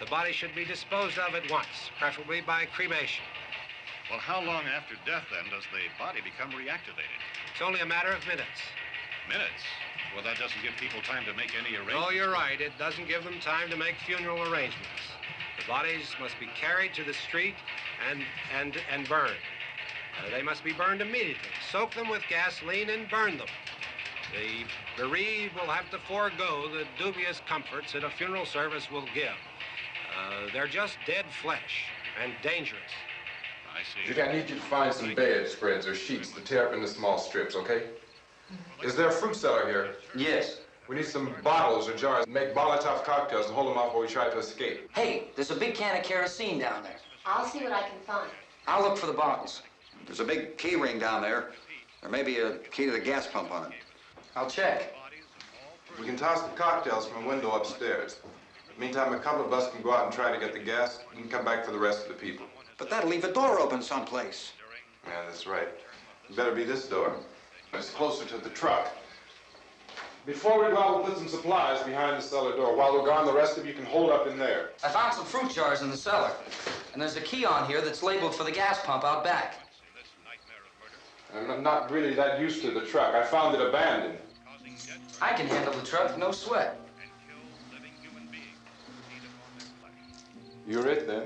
The body should be disposed of at once, preferably by cremation. Well, how long after death, then, does the body become reactivated? It's only a matter of minutes. Minutes? Well, that doesn't give people time to make any arrangements. Oh, you're right. It doesn't give them time to make funeral arrangements. The bodies must be carried to the street and burned. They must be burned immediately. Soak them with gasoline and burn them. The bereaved will have to forego the dubious comforts that a funeral service will give. They're just dead flesh and dangerous. I see. Judy, I need you to find some bedspreads or sheets to tear up into small strips, okay? Is there a fruit cellar here? Yes. We need some bottles or jars. Make Molotov cocktails and hold them off while we try to escape. Hey, there's a big can of kerosene down there. I'll see what I can find. I'll look for the bottles. There's a big key ring down there. There may be a key to the gas pump on it. I'll check. We can toss the cocktails from a window upstairs. Meantime, a couple of us can go out and try to get the gas and come back for the rest of the people. But that'll leave a door open someplace. Yeah, that's right. It better be this door. It's closer to the truck. Before we go out, we'll put some supplies behind the cellar door. While we're gone, the rest of you can hold up in there. I found some fruit jars in the cellar. And there's a key on here that's labeled for the gas pump out back. I'm not really that used to the truck. I found it abandoned. I can handle the truck, no sweat. You're it, then.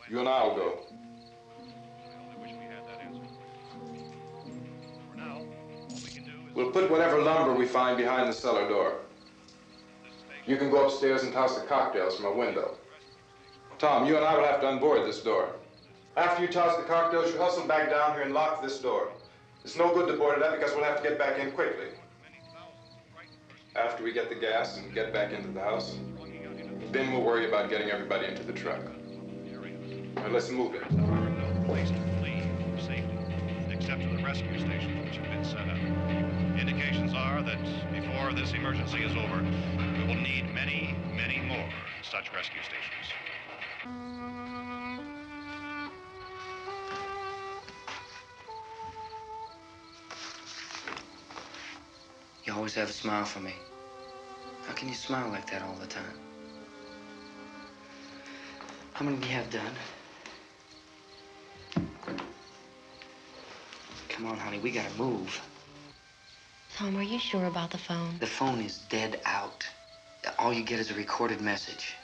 You and I'll go. We'll put whatever lumber we find behind the cellar door. You can go upstairs and toss the cocktails from a window. Tom, you and I will have to unboard this door. After you toss the cocktails, you hustle back down here and lock this door. It's no good to board it up because we'll have to get back in quickly. After we get the gas and get back into the house, then we'll worry about getting everybody into the truck. All right, let's move it. No place to flee for safety, except to the rescue stations which have been set up. Indications are that before this emergency is over, we will need many, many more such rescue stations. You always have a smile for me. How can you smile like that all the time? How many do you have done? Come on, honey, we gotta move. Tom, are you sure about the phone? The phone is dead out. All you get is a recorded message.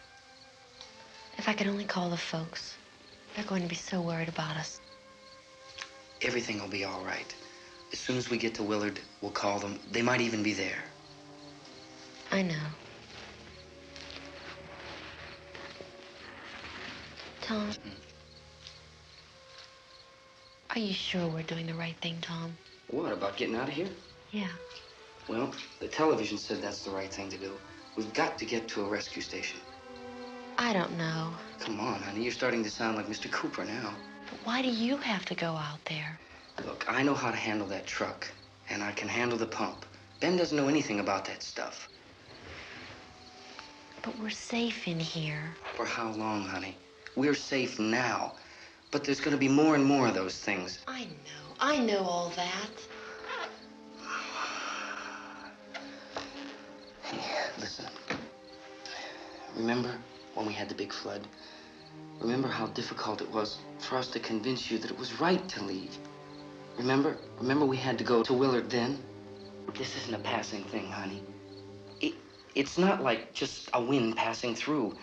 If I could only call the folks. They're going to be so worried about us. Everything will be all right. As soon as we get to Willard, we'll call them. They might even be there. I know. Tom? Are you sure we're doing the right thing, Tom? What, about getting out of here? Yeah. Well, the television said that's the right thing to do. We've got to get to a rescue station. I don't know. Come on, honey, you're starting to sound like Mr. Cooper now. But why do you have to go out there? Look, I know how to handle that truck, And I can handle the pump. Ben doesn't know anything about that stuff. But we're safe in here. For how long, honey? We're safe now. But there's gonna be more and more of those things. I know all that. Hey, listen. Remember when we had the big flood? Remember how difficult it was for us to convince you that it was right to leave? Remember? Remember we had to go to Willard then? This isn't a passing thing, honey. It's not like just a wind passing through.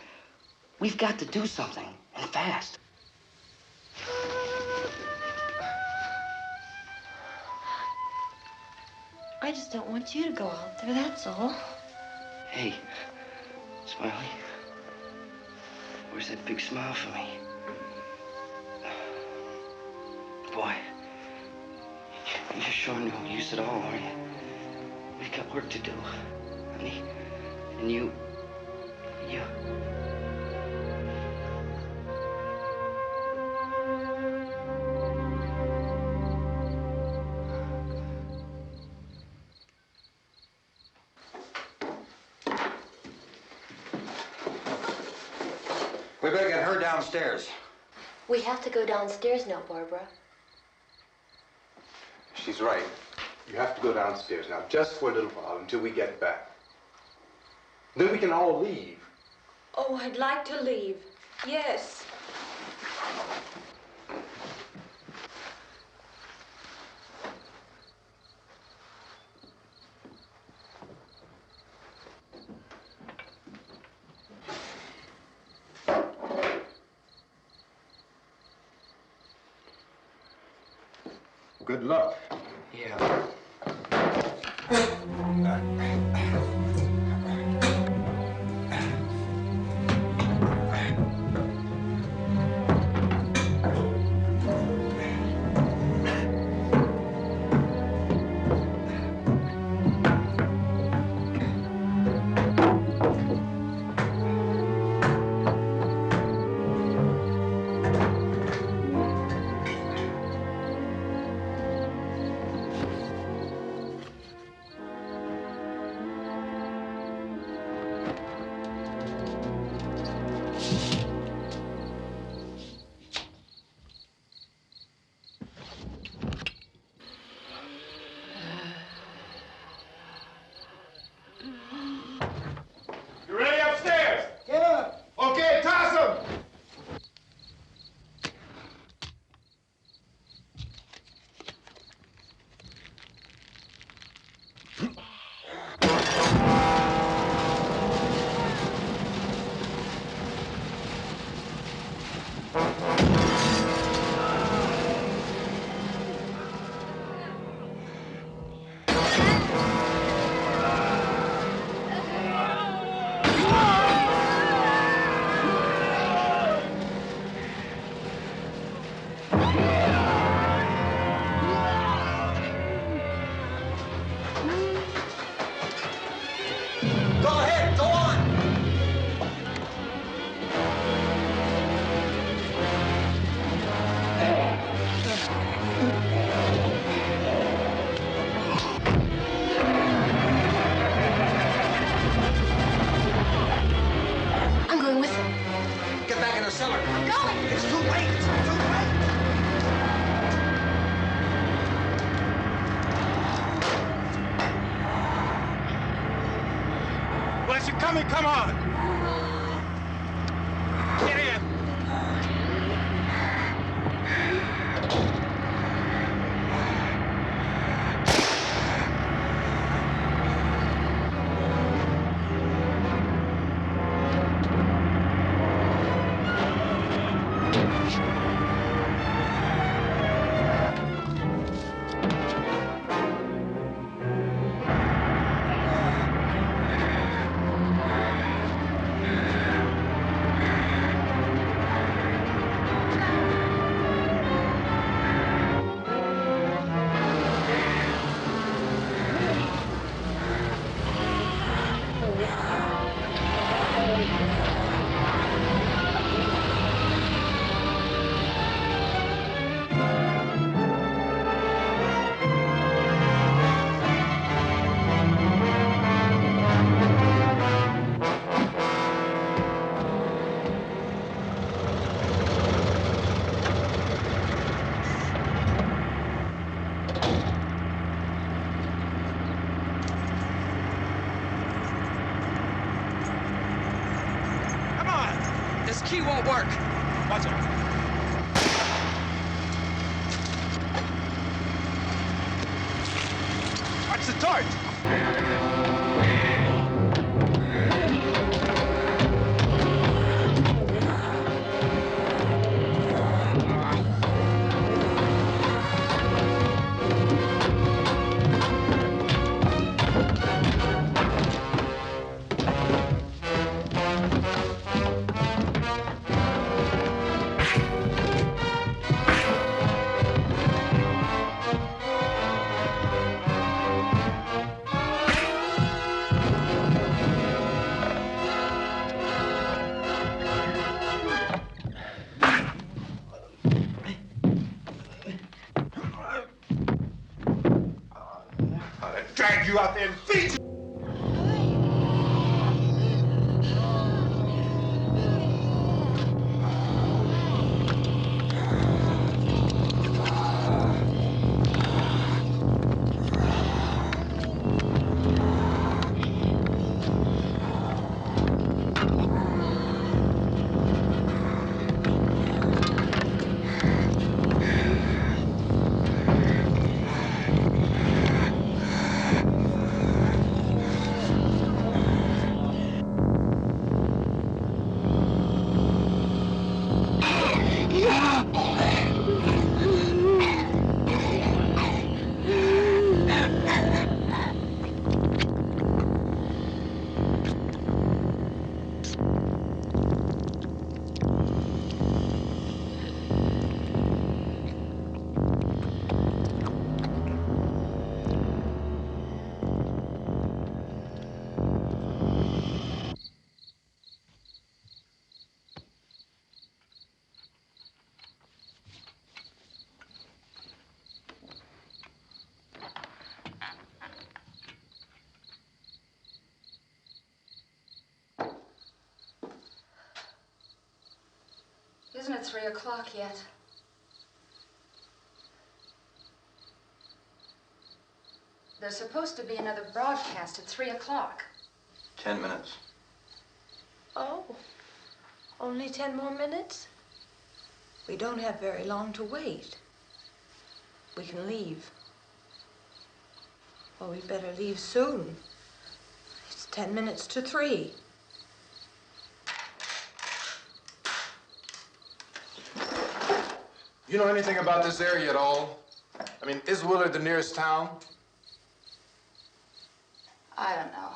We've got to do something, and fast. I just don't want you to go out there, that's all. Hey, Smiley. Where's that big smile for me? Boy, you're sure no use at all, are you? We've got work to do, honey. And you... We better get her downstairs. We have to go downstairs now, Barbara. She's right. You have to go downstairs now, just for a little while, until we get back. Then we can all leave. Oh, I'd like to leave. Yes. Good luck. Yeah. You ready upstairs? Yeah. Okay, toss them. Go ahead, go on. I'm going with them. Get back in the cellar. I'm going. It's too late. It's too late. Unless you're coming, come on. Get in. work. Watch it. Watch the torch. Drag you out there and feed you. Isn't it 3 o'clock yet? There's supposed to be another broadcast at 3 o'clock. 10 minutes. Oh, only 10 more minutes? We don't have very long to wait. We can leave. Well, we'd better leave soon. It's 10 minutes to 3. You know anything about this area at all? I mean, is Willard the nearest town? I don't know.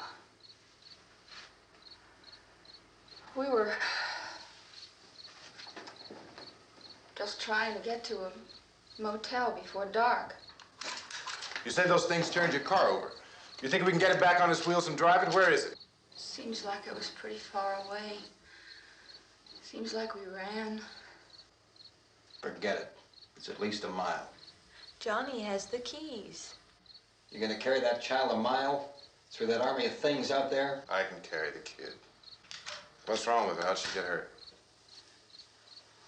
We were just trying to get to a motel before dark. You say those things turned your car over. You think we can get it back on its wheels and drive it? Where is it? Seems like it was pretty far away. Seems like we ran. Forget it. It's at least a mile. Johnny has the keys. You're gonna carry that child a mile through that army of things out there? I can carry the kid. What's wrong with her? How'd she get hurt?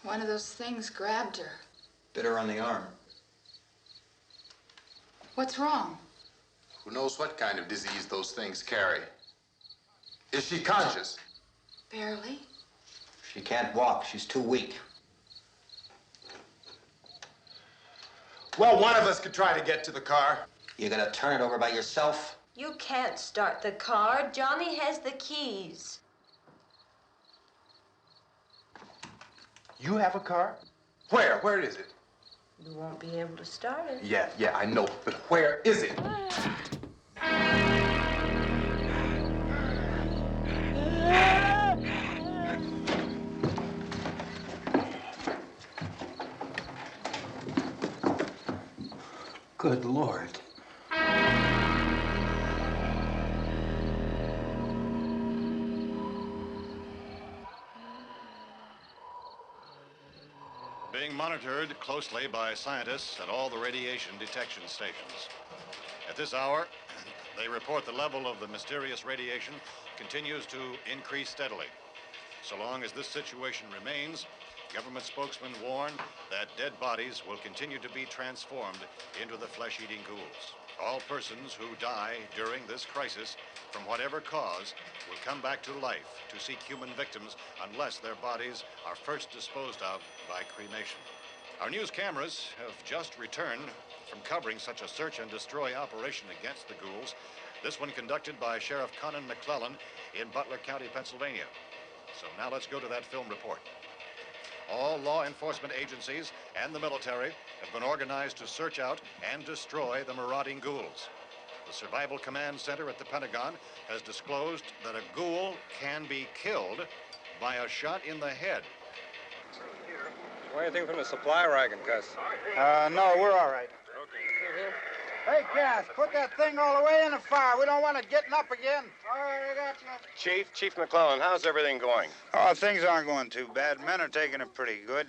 One of those things grabbed her. Bit her on the arm. What's wrong? Who knows what kind of disease those things carry? Is she conscious? Barely. She can't walk. She's too weak. Well, one of us could try to get to the car. You gonna turn it over by yourself? You can't start the car. Johnny has the keys. You have a car? Where? Where is it? You won't be able to start it. Yeah, I know. But where is it? Good Lord. Being monitored closely by scientists at all the radiation detection stations. At this hour, they report the level of the mysterious radiation continues to increase steadily. So long as this situation remains, government spokesmen warn that dead bodies will continue to be transformed into the flesh-eating ghouls. All persons who die during this crisis, from whatever cause, will come back to life to seek human victims unless their bodies are first disposed of by cremation. Our news cameras have just returned from covering such a search and destroy operation against the ghouls. This one conducted by Sheriff Conan McClellan in Butler County, Pennsylvania. So now let's go to that film report. All law enforcement agencies and the military have been organized to search out and destroy the marauding ghouls. The Survival Command Center at the Pentagon has disclosed that a ghoul can be killed by a shot in the head. Anything from the supply wagon, Gus? No, we're all right. Hey, Cass, put that thing all the way in the fire. We don't want it getting up again. All right, I got you. Chief McClellan, how's everything going? Oh, things aren't going too bad. Men are taking it pretty good.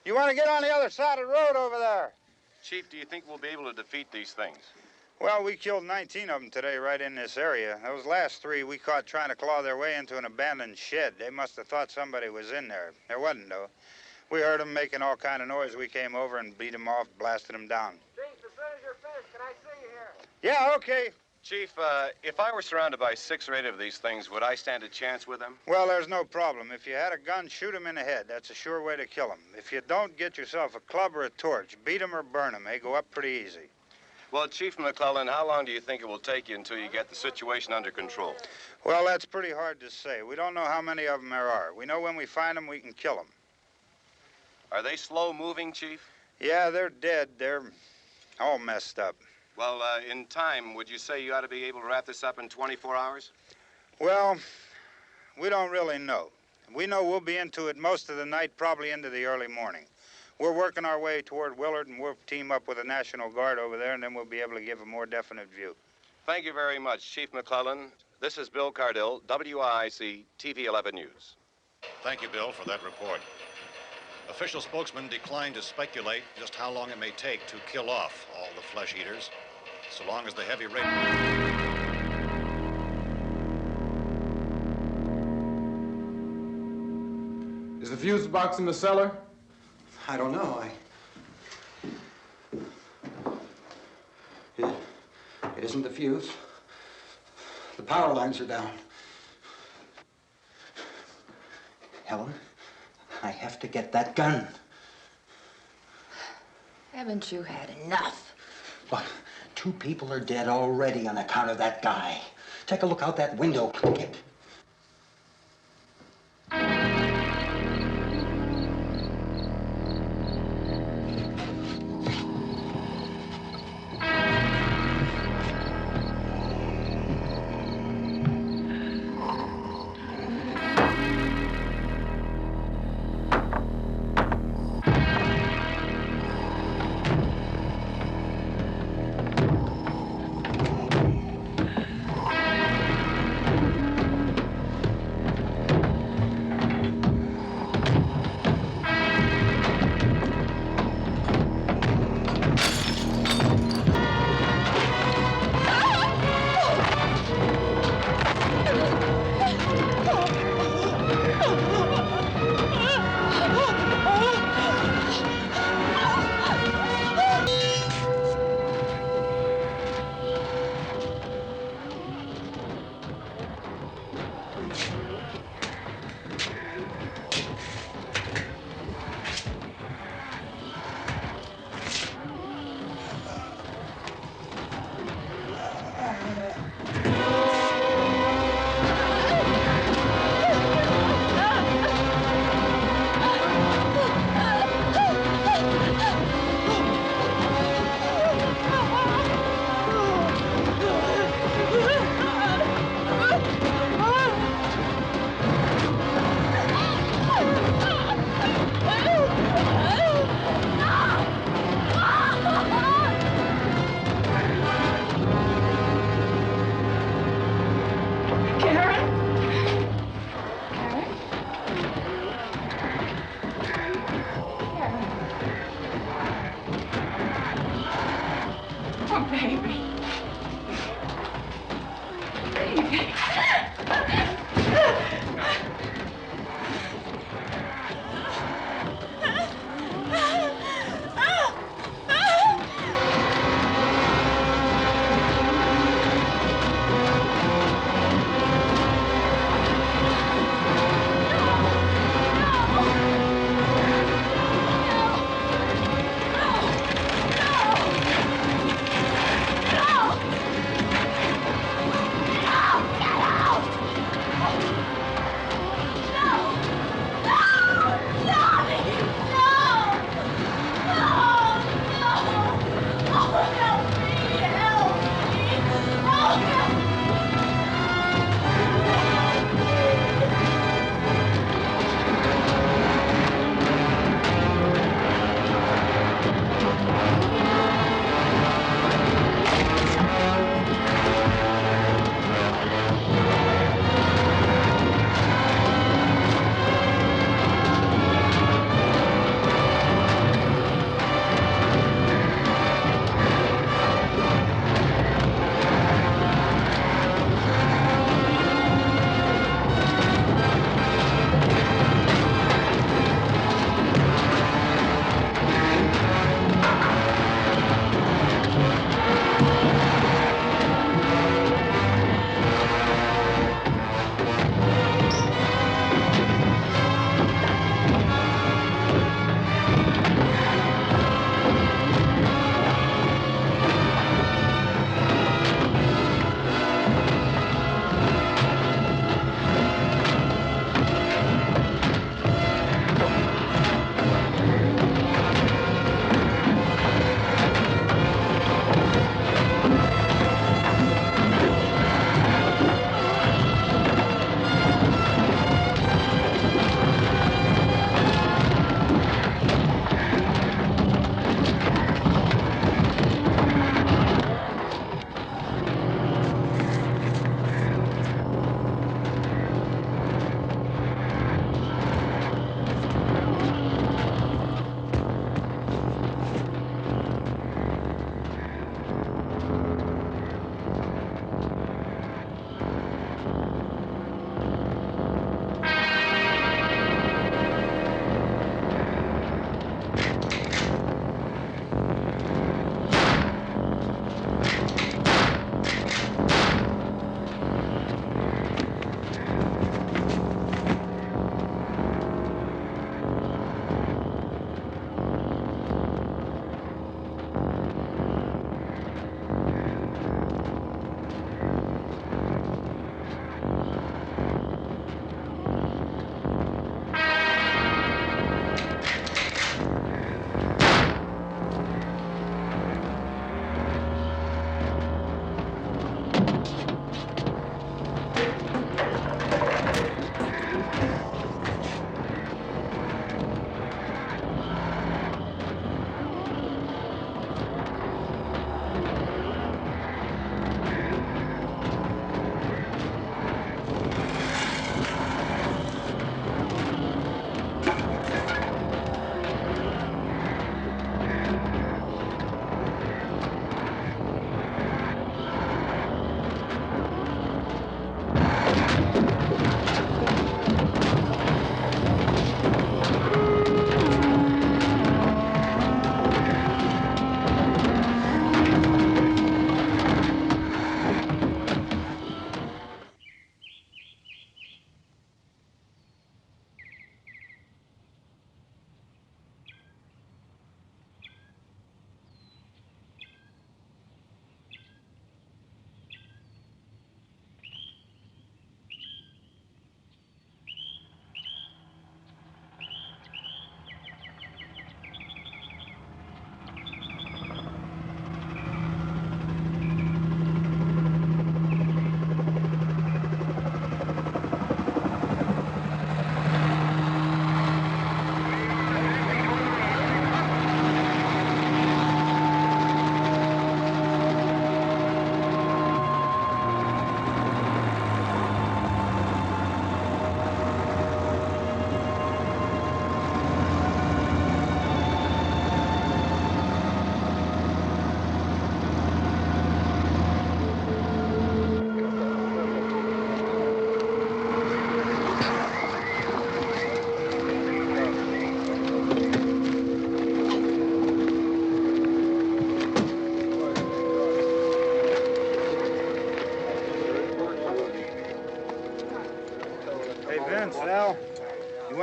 You want to get on the other side of the road over there? Chief, do you think we'll be able to defeat these things? Well, we killed 19 of them today right in this area. Those last 3 we caught trying to claw their way into an abandoned shed. They must have thought somebody was in there. There wasn't, though. We heard them making all kind of noise. We came over and beat them off, blasted them down. Chief, as soon as you're finished, can I see you here? Yeah, okay. Chief, if I were surrounded by 6 or 8 of these things, would I stand a chance with them? Well, there's no problem. If you had a gun, shoot them in the head. That's a sure way to kill them. If you don't, get yourself a club or a torch. Beat them or burn them. They go up pretty easy. Well, Chief McClellan, how long do you think it will take you until you get the situation under control? Well, that's pretty hard to say. We don't know how many of them there are. We know when we find them, we can kill them. Are they slow-moving, Chief? Yeah, they're dead. They're all messed up. Well, in time, would you say you ought to be able to wrap this up in 24 hours? Well, we don't really know. We know we'll be into it most of the night, probably into the early morning. We're working our way toward Willard, and we'll team up with the National Guard over there, and then we'll be able to give a more definite view. Thank you very much, Chief McClellan. This is Bill Cardill, WIC TV 11 News. Thank you, Bill, for that report. Official spokesman declined to speculate just how long it may take to kill off all the flesh eaters, so long as the heavy rain... Is the fuse box in the cellar? I don't know. It isn't the fuse. The power lines are down. Helen, I have to get that gun. Haven't you had enough? But 2 people are dead already on account of that guy. Take a look out that window. Get...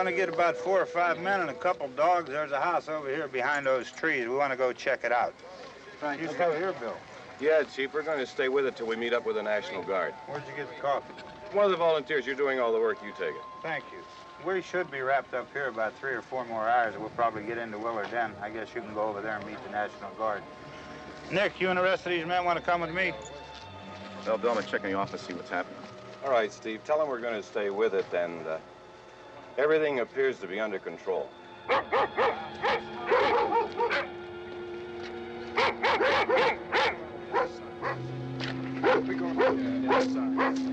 want to get about 4 or 5 men and a couple dogs. There's a house over here behind those trees. We want to go check it out. Right. You still here, Bill? Yeah, Chief, we're going to stay with it till we meet up with the National Guard. Where'd you get the coffee? One of the volunteers. You're doing all the work. You take it. Thank you. We should be wrapped up here about 3 or 4 more hours. We'll probably get into Willard Den. I guess you can go over there and meet the National Guard. Nick, you and the rest of these men want to come with me? Tell Bill to check in the office, see what's happening. All right, Steve. Tell him we're going to stay with it, and everything appears to be under control. We're going inside.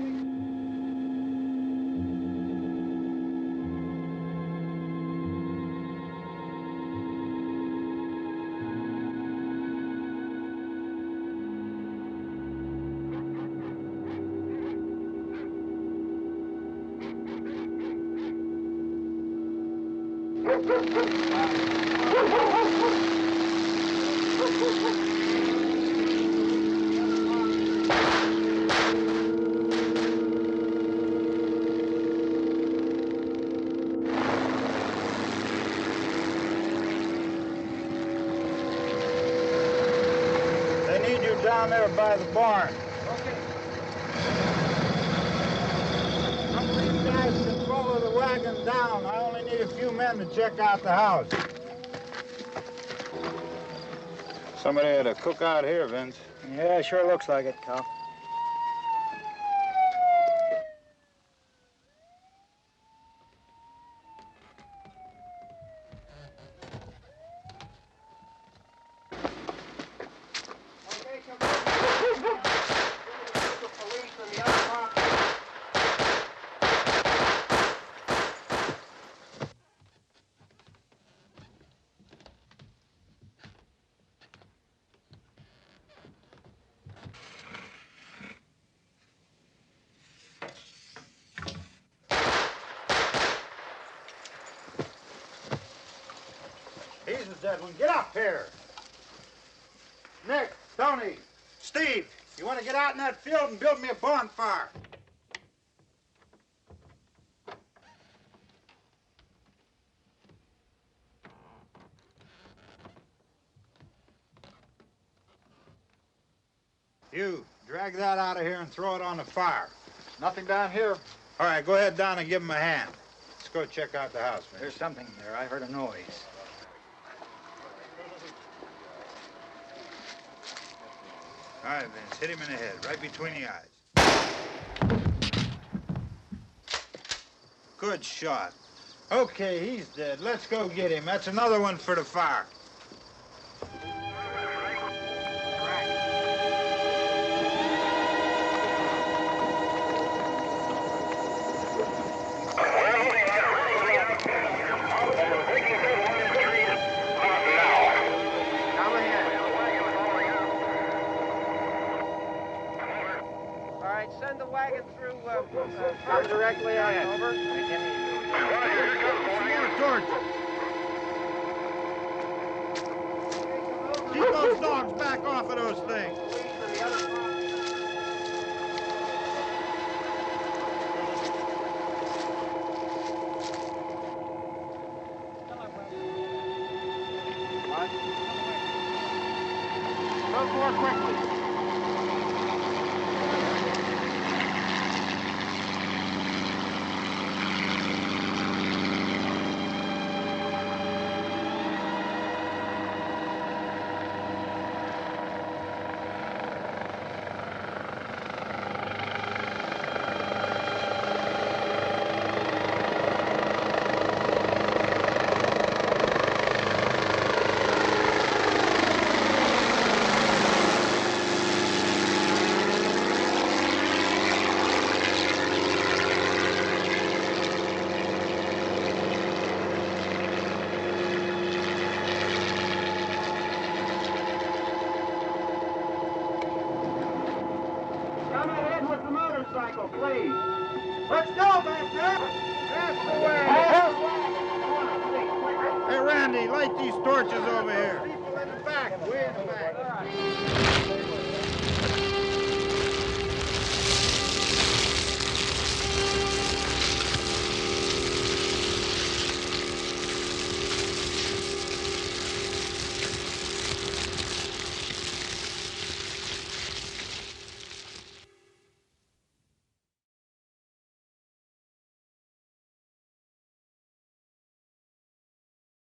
Down there by the barn. Okay. Some of these guys can follow the wagon down. I only need a few men to check out the house. Somebody had a cookout here, Vince. Yeah, sure looks like it, Cal. He's the dead one. Get up here. Nick, Tony, Steve, you want to get out in that field and build me a bonfire? You, drag that out of here and throw it on the fire. Nothing down here. All right, go ahead down and give him a hand. Let's go check out the house, man. There's something there. I heard a noise. All right, Vince, hit him in the head, right between the eyes. Good shot. Okay, he's dead. Let's go get him. That's another one for the fire. Send the wagon through directly out. Over. More torches. Keep those dogs back off of those things. Move more quickly. Please. Let's go back there. That's the way. Hey, Randy, light these torches over here. People in the back, way in the back.